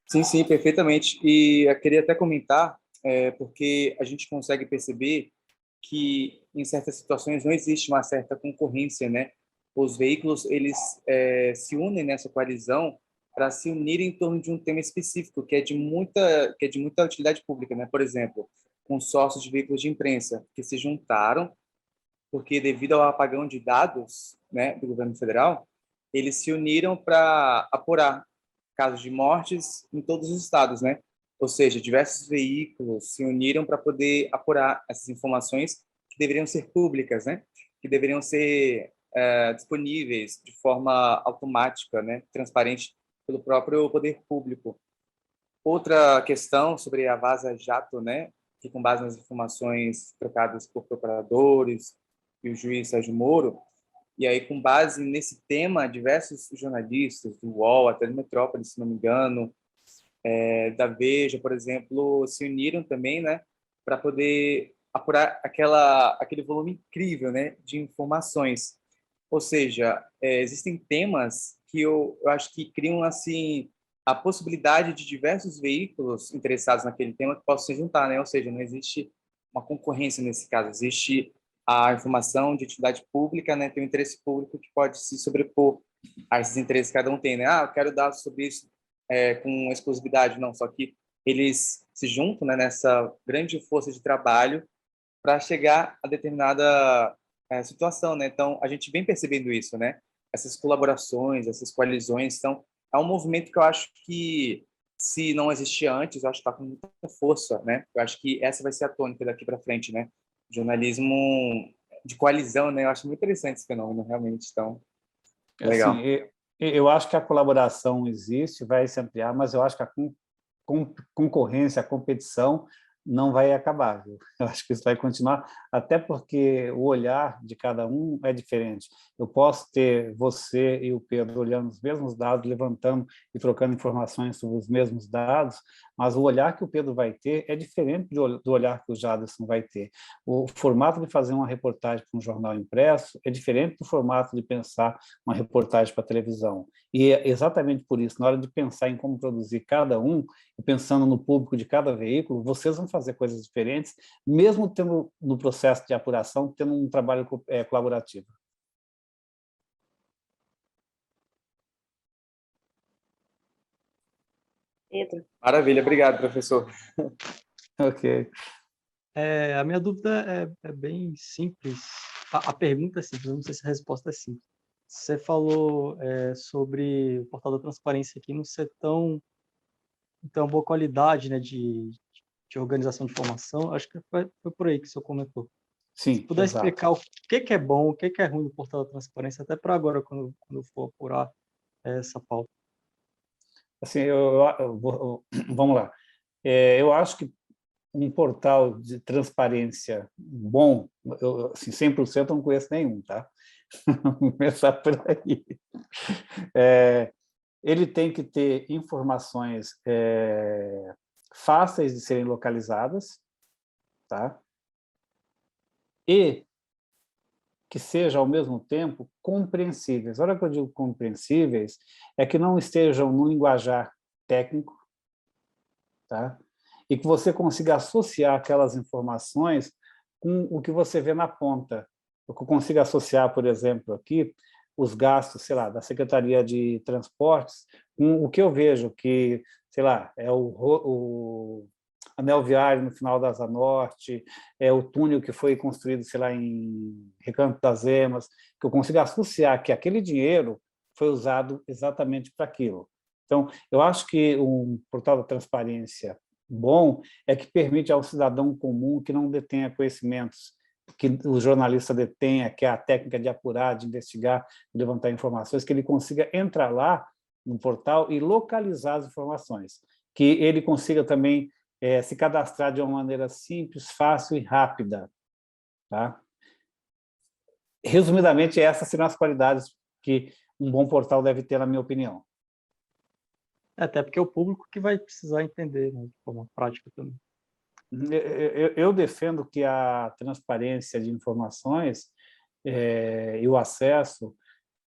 Sim, sim, perfeitamente. E eu queria até comentar, porque a gente consegue perceber que, em certas situações, não existe uma certa concorrência, né? Os veículos, eles se unem nessa coalizão para se unirem em torno de um tema específico, que é de muita utilidade pública, né? Por exemplo, consórcios de veículos de imprensa que se juntaram, porque, devido ao apagão de dados, né, do governo federal, eles se uniram para apurar casos de mortes em todos os estados, né? Ou seja, diversos veículos se uniram para poder apurar essas informações que deveriam ser públicas, né? Que deveriam ser disponíveis de forma automática, né? Transparente pelo próprio poder público. Outra questão sobre a Vaza Jato, né? Que, com base nas informações trocadas por procuradores e o juiz Sérgio Moro, e aí, com base nesse tema, diversos jornalistas do UOL, até do Metrópole, se não me engano, da Veja, por exemplo, se uniram também, né, para poder apurar aquele volume incrível, né, de informações. Ou seja, existem temas que eu acho que criam, assim, a possibilidade de diversos veículos interessados naquele tema que possam se juntar, né? Ou seja, não existe uma concorrência nesse caso, existe a informação de utilidade pública, né, tem um interesse público que pode se sobrepor a esses interesses que cada um tem, né? Eu quero dados sobre isso com exclusividade, não, só que eles se juntam, né, nessa grande força de trabalho para chegar a determinada situação, né? Então, a gente vem percebendo isso, né? Essas colaborações, essas coalizões, então, é um movimento que eu acho que, se não existia antes, eu acho que está com muita força, né? Eu acho que essa vai ser a tônica daqui para frente, né? Jornalismo de coalizão, né? Eu acho muito interessante esse fenômeno, realmente. Então, legal. Assim, eu acho que a colaboração existe, vai se ampliar, mas eu acho que a concorrência, a competição não vai acabar. Viu? Eu acho que isso vai continuar, até porque o olhar de cada um é diferente. Eu posso ter você e o Pedro olhando os mesmos dados, levantando e trocando informações sobre os mesmos dados, mas o olhar que o Pedro vai ter é diferente do olhar que o Jaderson vai ter. O formato de fazer uma reportagem para um jornal impresso é diferente do formato de pensar uma reportagem para a televisão. E é exatamente por isso, na hora de pensar em como produzir cada um, e pensando no público de cada veículo, vocês vão fazer coisas diferentes, mesmo tendo, no processo de apuração, tendo um trabalho colaborativo. Pedro. Maravilha, obrigado, professor. Ok. A minha dúvida é bem simples. A pergunta é simples, eu não sei se a resposta é simples. Você falou sobre o portal da transparência aqui não ser tão boa qualidade, né, de organização de informação. Acho que foi por aí que o senhor comentou. Sim, se puder exato. explicar o que é bom, o que é ruim no portal da transparência, até para agora, quando eu for apurar essa pauta. Assim, vamos lá. Eu acho que um portal de transparência bom, assim, 100% eu não conheço nenhum, tá? Vamos começar por aí. Ele tem que ter informações fáceis de serem localizadas, tá? E que sejam, ao mesmo tempo, compreensíveis. A hora que eu digo compreensíveis, é que não estejam no linguajar técnico, tá? E que você consiga associar aquelas informações com o que você vê na ponta. Eu consigo associar, por exemplo, aqui, os gastos, sei lá, da Secretaria de Transportes, com o que eu vejo, que, sei lá, é o anel viário no final da Asa Norte, é o túnel que foi construído, sei lá, em Recanto das Emas, que eu consigo associar que aquele dinheiro foi usado exatamente para aquilo. Então, eu acho que um portal da transparência bom é que permite ao cidadão comum que não detenha conhecimentos que o jornalista detenha, que é a técnica de apurar, de investigar, de levantar informações, que ele consiga entrar lá no portal e localizar as informações, que ele consiga também se cadastrar de uma maneira simples, fácil e rápida. Tá? Resumidamente, essas serão as qualidades que um bom portal deve ter, na minha opinião. Até porque é o público que vai precisar entender, né, de forma prática também. Eu defendo que a transparência de informações e o acesso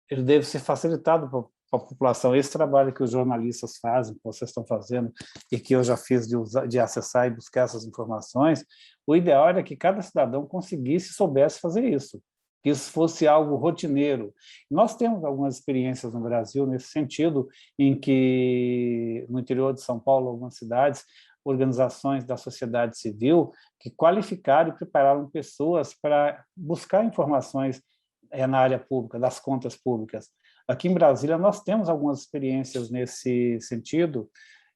ele deve ser facilitado para a população. Esse trabalho que os jornalistas fazem, que vocês estão fazendo, e que eu já fiz de acessar e buscar essas informações, o ideal era que cada cidadão conseguisse e soubesse fazer isso, que isso fosse algo rotineiro. Nós temos algumas experiências no Brasil nesse sentido, em que, no interior de São Paulo, algumas cidades, organizações da sociedade civil que qualificaram e prepararam pessoas para buscar informações na área pública, das contas públicas. Aqui em Brasília, nós temos algumas experiências nesse sentido.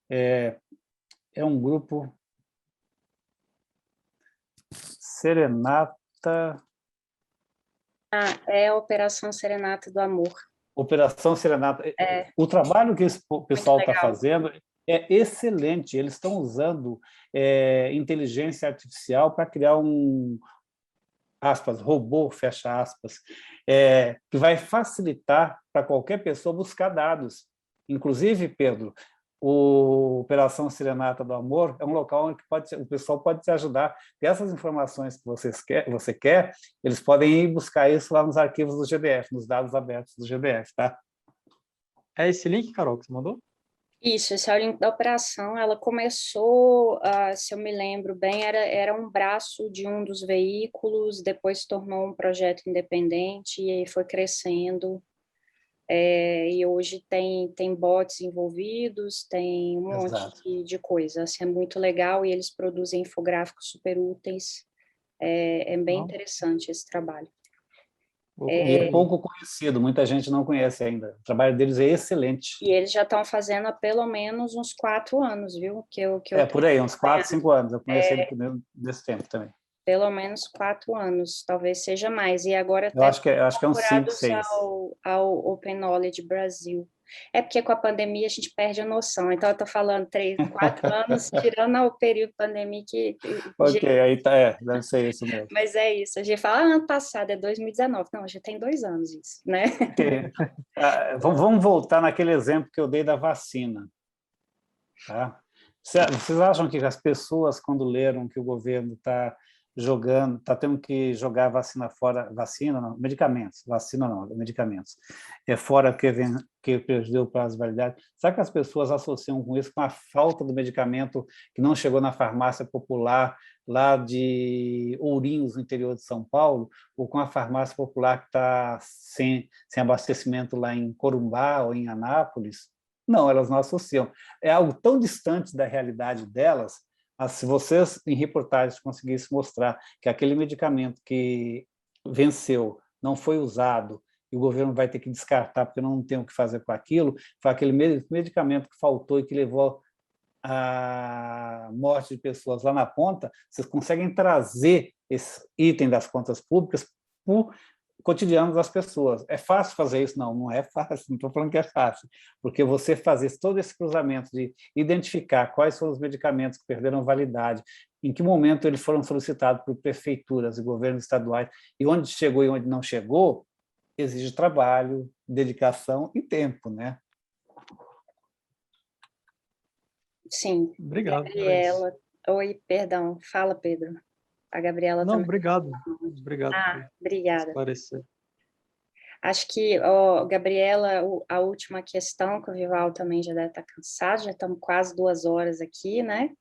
É um grupo Serenata... É a Operação Serenata do Amor. Operação Serenata. O trabalho que esse pessoal está fazendo é excelente. Eles estão usando inteligência artificial para criar aspas, robô, fecha aspas, que vai facilitar para qualquer pessoa buscar dados. Inclusive, Pedro, o Operação Serenata do Amor é um local onde o pessoal pode te ajudar. Porque essas informações que você quer, eles podem ir buscar isso lá nos arquivos do GDF, nos dados abertos do GDF, tá? É esse link, Carol, que você mandou? Isso, esse é o link da operação. Ela começou, se eu me lembro bem, era um braço de um dos veículos, depois se tornou um projeto independente e aí foi crescendo. E hoje tem bots envolvidos, tem um monte de coisa. Assim, é muito legal e eles produzem infográficos super úteis. É bem interessante esse trabalho. E é pouco conhecido, muita gente não conhece ainda. O trabalho deles é excelente. E eles já estão fazendo há pelo menos uns 4 anos, viu? Por aí, uns 4, 5 anos. Eu conheci ele nesse tempo também. Pelo menos 4 anos, talvez seja mais. E agora eu acho que é uns 5, 6. ao Open Knowledge Brasil. É porque com a pandemia a gente perde a noção. Então, eu estou falando 3, 4 anos, tirando o período pandemia que... Ok, aí tá, deve ser isso mesmo. Mas é isso. A gente fala, ano passado, é 2019. Não, já tem 2 anos isso, né? Okay. Vamos voltar naquele exemplo que eu dei da vacina. Tá? Vocês acham que as pessoas, quando leram que o governo está tendo que jogar vacina fora, medicamentos, fora que perdeu o prazo de validade, será que as pessoas associam com isso com a falta do medicamento que não chegou na farmácia popular lá de Ourinhos, no interior de São Paulo, ou com a farmácia popular que está sem abastecimento lá em Corumbá ou em Anápolis? Não, elas não associam. É algo tão distante da realidade delas. Se vocês, em reportagens, conseguissem mostrar que aquele medicamento que venceu não foi usado e o governo vai ter que descartar porque não tem o que fazer com aquilo, foi aquele medicamento que faltou e que levou à morte de pessoas lá na ponta, vocês conseguem trazer esse item das contas públicas para o cotidiano das pessoas. É fácil fazer isso? Não, não é fácil, não estou falando que é fácil, porque você fazer todo esse cruzamento de identificar quais foram os medicamentos que perderam validade, em que momento eles foram solicitados por prefeituras e governos estaduais, e onde chegou e onde não chegou, exige trabalho, dedicação e tempo, né? Sim. Obrigado. Gabriela. Oi, perdão. Fala, Pedro. A Gabriela Não, também. obrigado. Obrigado por Obrigada. esclarecer. Acho que, Gabriela, a última questão, que o Vival também já deve estar cansado, já estamos quase 2 horas aqui, né?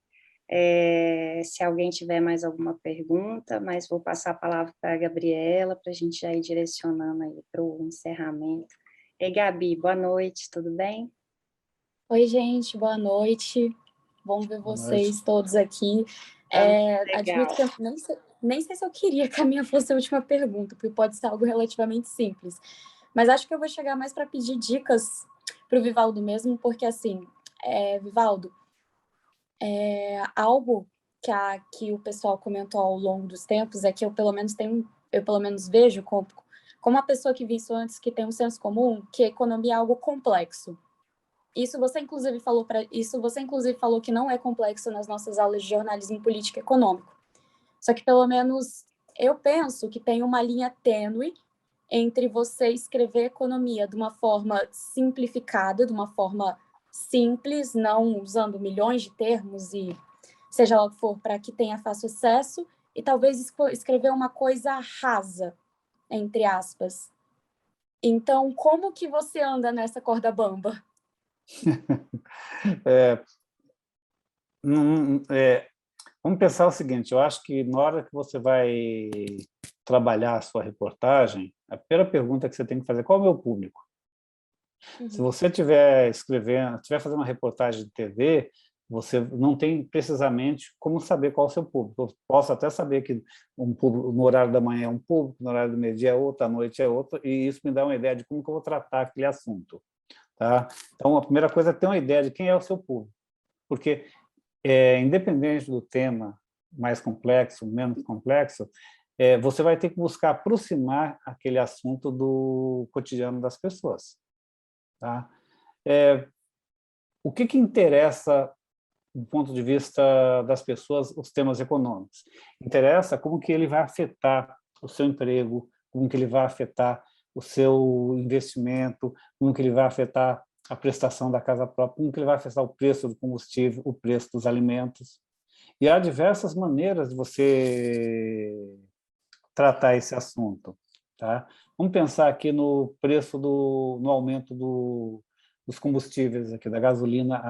Se alguém tiver mais alguma pergunta, mas vou passar a palavra para a Gabriela, para a gente já ir direcionando aí para o encerramento. Ei, Gabi, boa noite, tudo bem? Oi, gente, boa noite. Bom ver Boa vocês noite. todos aqui. Admito que eu nem sei se eu queria que a minha fosse a última pergunta, porque pode ser algo relativamente simples. Mas acho que eu vou chegar mais para pedir dicas para o Vivaldo mesmo, porque, assim, Vivaldo, algo que o pessoal comentou ao longo dos tempos é que eu pelo menos vejo como uma pessoa que vi isso antes, que tem um senso comum, que a economia é algo complexo. Isso você inclusive falou que não é complexo nas nossas aulas de jornalismo político e econômico. Só que pelo menos eu penso que tem uma linha tênue entre você escrever economia de uma forma simplificada, de uma forma simples, não usando milhões de termos e seja lá o que for, para que tenha fácil acesso, e talvez escrever uma coisa rasa, entre aspas. Então, como que você anda nessa corda bamba? Vamos pensar o seguinte, eu acho que na hora que você vai trabalhar a sua reportagem, a primeira pergunta que você tem que fazer é qual é o meu público? Se você estiver fazendo uma reportagem de TV, você não tem precisamente como saber qual é o seu público. Eu posso até saber que um público, no horário da manhã é um público, no horário do meio-dia é outro, à noite é outro, e isso me dá uma ideia de como que eu vou tratar aquele assunto. Tá? Então, a primeira coisa é ter uma ideia de quem é o seu público, porque independente do tema mais complexo, menos complexo, você vai ter que buscar aproximar aquele assunto do cotidiano das pessoas. Tá? O que interessa, do ponto de vista das pessoas, os temas econômicos? Interessa como que ele vai afetar o seu emprego, como que ele vai afetar o seu investimento, como que ele vai afetar a prestação da casa própria, como que ele vai afetar o preço do combustível, o preço dos alimentos. E há diversas maneiras de você tratar esse assunto. Tá? Vamos pensar aqui no preço no aumento dos combustíveis, aqui, da gasolina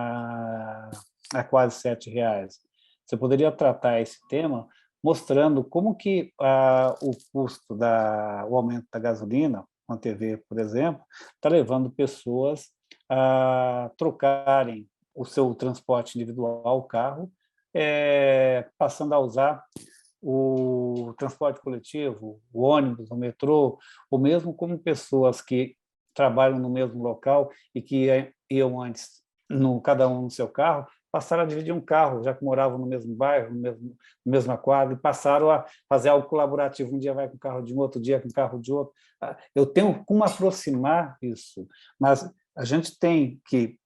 a quase R$7. Você poderia tratar esse tema mostrando como que o custo o aumento da gasolina, com a TV, por exemplo, está levando pessoas a trocarem o seu transporte individual, o carro, passando a usar o transporte coletivo, o ônibus, o metrô, ou mesmo como pessoas que trabalham no mesmo local e que iam antes, cada um no seu carro, passaram a dividir um carro, já que moravam no mesmo bairro, na mesma quadra, e passaram a fazer algo colaborativo. Um dia vai com o carro de um, outro dia com o carro de outro. Eu tenho como aproximar isso, mas a gente tem que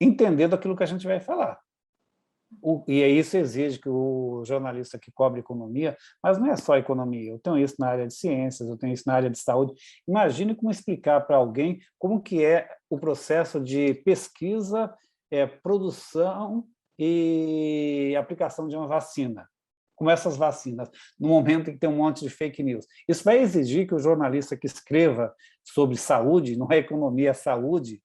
entender daquilo que a gente vai falar. E isso exige que o jornalista que cobre economia, mas não é só economia, eu tenho isso na área de ciências, eu tenho isso na área de saúde. Imagine como explicar para alguém como que é o processo de pesquisa, produção e aplicação de uma vacina. Como essas vacinas, no momento em que tem um monte de fake news. Isso vai exigir que o jornalista que escreva sobre saúde, não é economia, é saúde,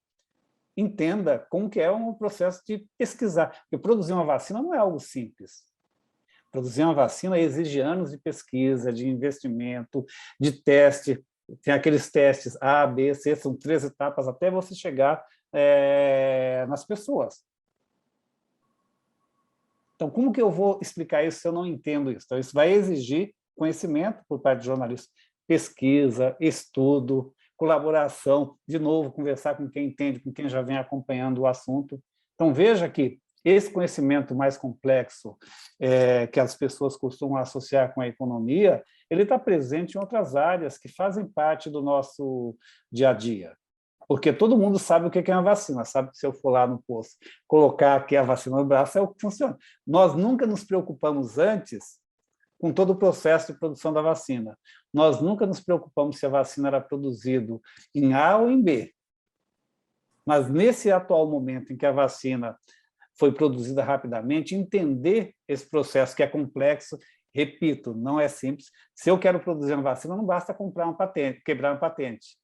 entenda como que é um processo de pesquisar. Porque produzir uma vacina não é algo simples. Produzir uma vacina exige anos de pesquisa, de investimento, de teste. Tem aqueles testes A, B, C, são 3 etapas até você chegar nas pessoas. Então, como que eu vou explicar isso se eu não entendo isso? Então, isso vai exigir conhecimento por parte de jornalistas, pesquisa, estudo, colaboração, de novo, conversar com quem entende, com quem já vem acompanhando o assunto. Então, veja que esse conhecimento mais complexo que as pessoas costumam associar com a economia, ele está presente em outras áreas que fazem parte do nosso dia a dia. Porque todo mundo sabe o que é uma vacina, sabe que se eu for lá no posto colocar aqui a vacina no braço, é o que funciona. Nós nunca nos preocupamos antes com todo o processo de produção da vacina. Nós nunca nos preocupamos se a vacina era produzida em A ou em B. Mas nesse atual momento em que a vacina foi produzida rapidamente, entender esse processo que é complexo. Repito, não é simples. Se eu quero produzir uma vacina, não basta comprar uma patente, quebrar uma patente.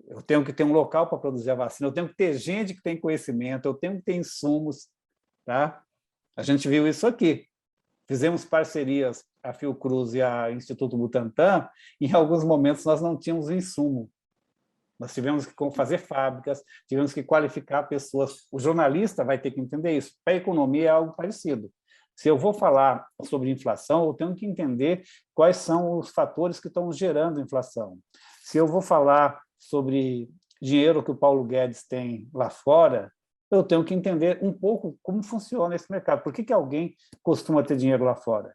Eu tenho que ter um local para produzir a vacina, eu tenho que ter gente que tem conhecimento, eu tenho que ter insumos. Tá? A gente viu isso aqui. Fizemos parcerias, a Fiocruz e a Instituto Butantan, e em alguns momentos nós não tínhamos insumo. Nós tivemos que fazer fábricas, tivemos que qualificar pessoas. O jornalista vai ter que entender isso. Para a economia é algo parecido. Se eu vou falar sobre inflação, eu tenho que entender quais são os fatores que estão gerando inflação. Se eu vou falar sobre dinheiro que o Paulo Guedes tem lá fora, eu tenho que entender um pouco como funciona esse mercado. Por que alguém costuma ter dinheiro lá fora?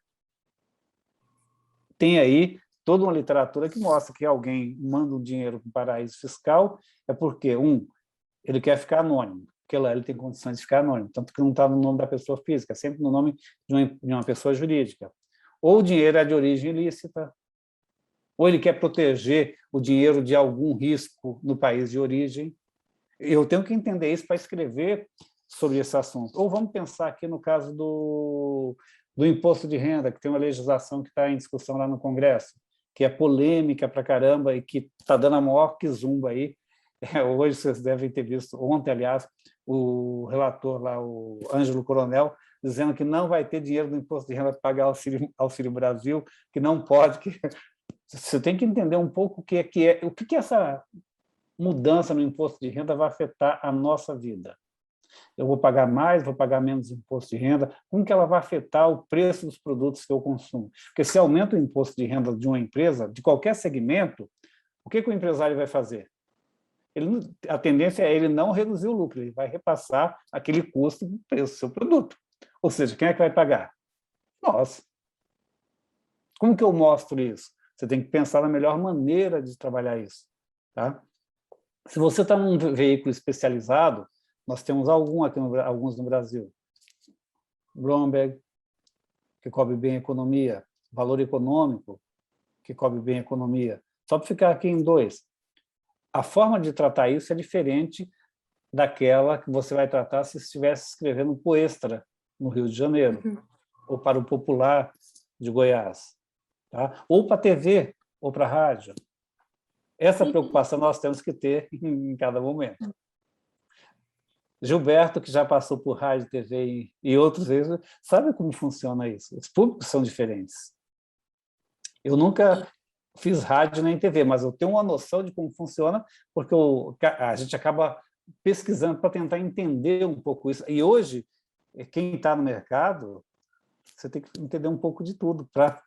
Tem aí toda uma literatura que mostra que alguém manda um dinheiro para um paraíso fiscal é porque, ele quer ficar anônimo, porque lá ele tem condições de ficar anônimo, tanto que não está no nome da pessoa física, sempre no nome de uma pessoa jurídica. Ou o dinheiro é de origem ilícita, ou ele quer proteger o dinheiro de algum risco no país de origem. Eu tenho que entender isso para escrever sobre esse assunto. Ou vamos pensar aqui no caso do imposto de renda, que tem uma legislação que está em discussão lá no Congresso, que é polêmica para caramba e que está dando a maior quizumba aí. Hoje vocês devem ter visto, ontem, aliás, o relator lá, o Ângelo Coronel, dizendo que não vai ter dinheiro do imposto de renda para pagar Auxílio Brasil, que não pode. Você tem que entender um pouco o que essa mudança no imposto de renda vai afetar a nossa vida. Eu vou pagar mais, vou pagar menos imposto de renda, como que ela vai afetar o preço dos produtos que eu consumo? Porque se aumenta o imposto de renda de uma empresa, de qualquer segmento, o que o empresário vai fazer? A tendência é ele não reduzir o lucro, ele vai repassar aquele custo do preço do seu produto. Ou seja, quem é que vai pagar? Nós. Como que eu mostro isso? Você tem que pensar na melhor maneira de trabalhar isso. Tá? Se você está num veículo especializado, nós temos alguns no Brasil. Bloomberg, que cobre bem a economia. Valor Econômico, que cobre bem a economia. Só para ficar aqui em 2. A forma de tratar isso é diferente daquela que você vai tratar se estivesse escrevendo para o Extra, no Rio de Janeiro, ou para o Popular de Goiás, tá? Ou para a TV, ou para a rádio. Essa preocupação nós temos que ter em cada momento. Gilberto, que já passou por rádio, TV e outros vezes, sabe como funciona isso? Os públicos são diferentes. Eu nunca fiz rádio nem TV, mas eu tenho uma noção de como funciona, porque a gente acaba pesquisando para tentar entender um pouco isso. E hoje, quem está no mercado, você tem que entender um pouco de tudo para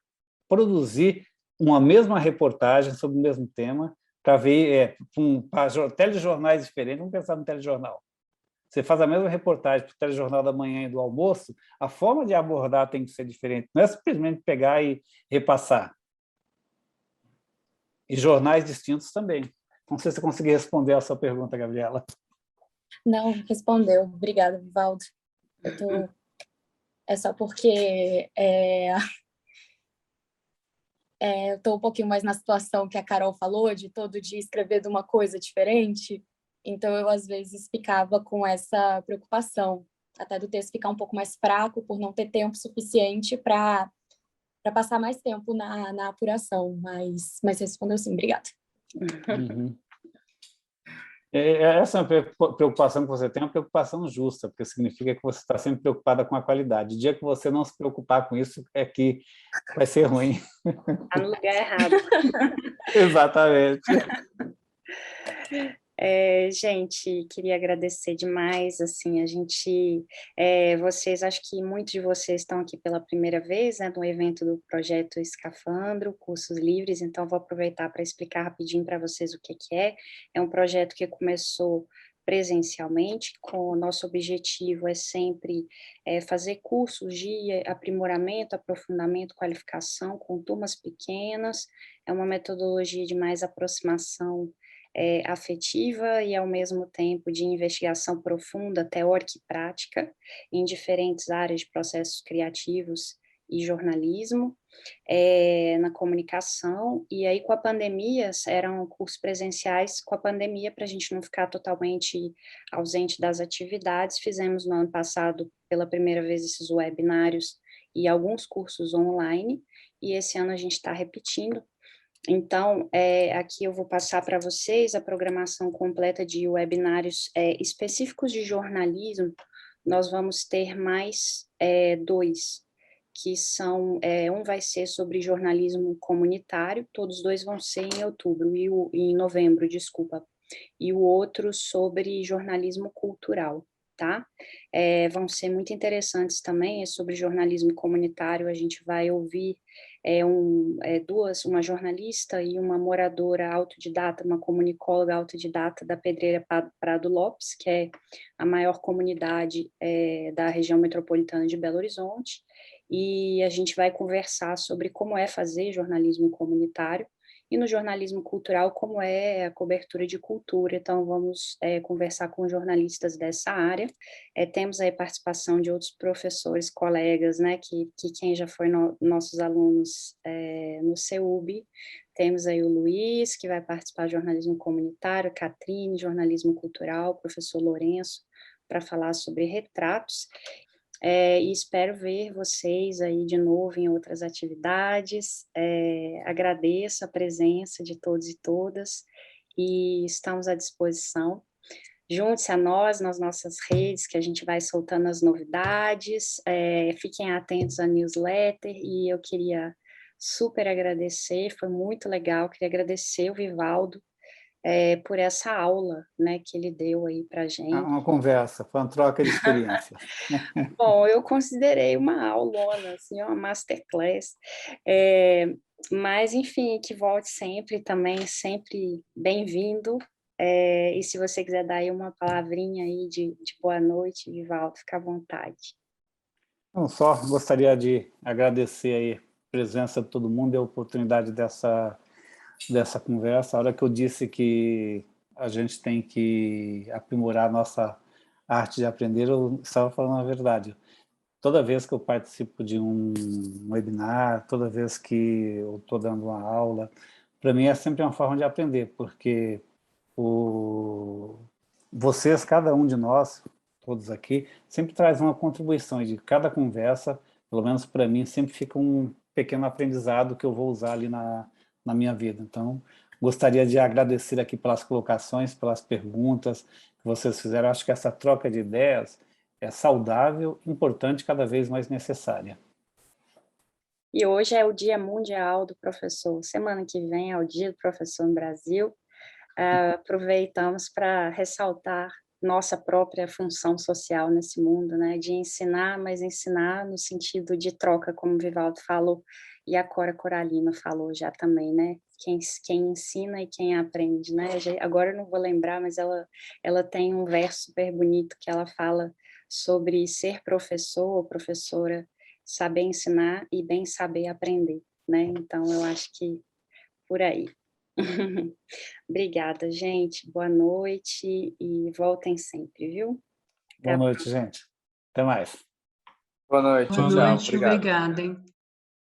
produzir uma mesma reportagem sobre o mesmo tema, para ver para telejornais diferentes. Vamos pensar no telejornal. Você faz a mesma reportagem para o telejornal da manhã e do almoço, a forma de abordar tem que ser diferente. Não é simplesmente pegar e repassar. E jornais distintos também. Não sei se você conseguiu responder a sua pergunta, Gabriela. Não, respondeu. Obrigada, Vivaldo. É só porque eu estou um pouquinho mais na situação que a Carol falou, de todo dia escrever de uma coisa diferente. Então, eu, às vezes, ficava com essa preocupação, até do texto ficar um pouco mais fraco, por não ter tempo suficiente para passar mais tempo na apuração. Mas respondeu sim, obrigada. Uhum. Essa preocupação que você tem é uma preocupação justa, porque significa que você está sempre preocupada com a qualidade. O dia que você não se preocupar com isso, é que vai ser ruim. Está no lugar errado. Exatamente. Gente, queria agradecer demais, assim, vocês, acho que muitos de vocês estão aqui pela primeira vez, né, no evento do Projeto Escafandro, Cursos Livres, então vou aproveitar para explicar rapidinho para vocês o que é. É um projeto que começou presencialmente, com o nosso objetivo é sempre fazer cursos de aprimoramento, aprofundamento, qualificação com turmas pequenas, é uma metodologia de mais aproximação afetiva e, ao mesmo tempo, de investigação profunda, teórica e prática, em diferentes áreas de processos criativos e jornalismo, na comunicação, e aí com a pandemia, eram cursos presenciais, com a pandemia, para a gente não ficar totalmente ausente das atividades, fizemos no ano passado, pela primeira vez, esses webinários e alguns cursos online, e esse ano a gente está repetindo. Então, aqui eu vou passar para vocês a programação completa de webinários específicos de jornalismo. Nós vamos ter mais 2, que são, um vai ser sobre jornalismo comunitário, todos 2 vão ser em outubro, em novembro, desculpa, e o outro sobre jornalismo cultural, tá? Vão ser muito interessantes também, sobre jornalismo comunitário, a gente vai ouvir uma jornalista e uma moradora autodidata, uma comunicóloga autodidata da Pedreira Prado Lopes, que é a maior comunidade da região metropolitana de Belo Horizonte, e a gente vai conversar sobre como é fazer jornalismo comunitário, e no jornalismo cultural, como é a cobertura de cultura. Então, vamos conversar com jornalistas dessa área. Temos aí participação de outros professores, colegas, né, que quem já foi nossos alunos no CEUB. Temos aí o Luiz, que vai participar de jornalismo comunitário, Catrine, jornalismo cultural, professor Lourenço, para falar sobre retratos. E espero ver vocês aí de novo em outras atividades. Agradeço a presença de todos e todas e estamos à disposição. Junte-se a nós nas nossas redes, que a gente vai soltando as novidades. Fiquem atentos à newsletter, e eu queria super agradecer, foi muito legal, queria agradecer o Vivaldo por essa aula, né, que ele deu aí para a gente. Uma conversa, foi uma troca de experiência. Bom, eu considerei uma aulona, assim, uma masterclass, mas, enfim, que volte sempre também, sempre bem-vindo, e se você quiser dar aí uma palavrinha aí de boa noite, Vivaldo, fica à vontade. Não, só gostaria de agradecer aí a presença de todo mundo e a oportunidade dessa conversa. A hora que eu disse que a gente tem que aprimorar a nossa arte de aprender, eu estava falando a verdade. Toda vez que eu participo de um webinar, toda vez que eu estou dando uma aula, para mim é sempre uma forma de aprender, porque vocês, cada um de nós, todos aqui, sempre traz uma contribuição, e de cada conversa, pelo menos para mim, sempre fica um pequeno aprendizado que eu vou usar ali na minha vida. Então, gostaria de agradecer aqui pelas colocações, pelas perguntas que vocês fizeram. Acho que essa troca de ideias é saudável, importante, cada vez mais necessária. E hoje é o Dia Mundial do Professor. Semana que vem é o Dia do Professor no Brasil. Aproveitamos para ressaltar nossa própria função social nesse mundo, né? De ensinar, mas ensinar no sentido de troca, como o Vivaldo falou, e a Cora Coralina falou já também, né? Quem ensina e quem aprende, né? Agora eu não vou lembrar, mas ela tem um verso super bonito que ela fala sobre ser professor ou professora, saber ensinar e bem saber aprender, né? Então, eu acho que por aí. Obrigada, gente. Boa noite e voltem sempre, viu? Boa noite, gente. Até mais. Boa noite. Boa Tchau. noite, Obrigado. obrigada, hein?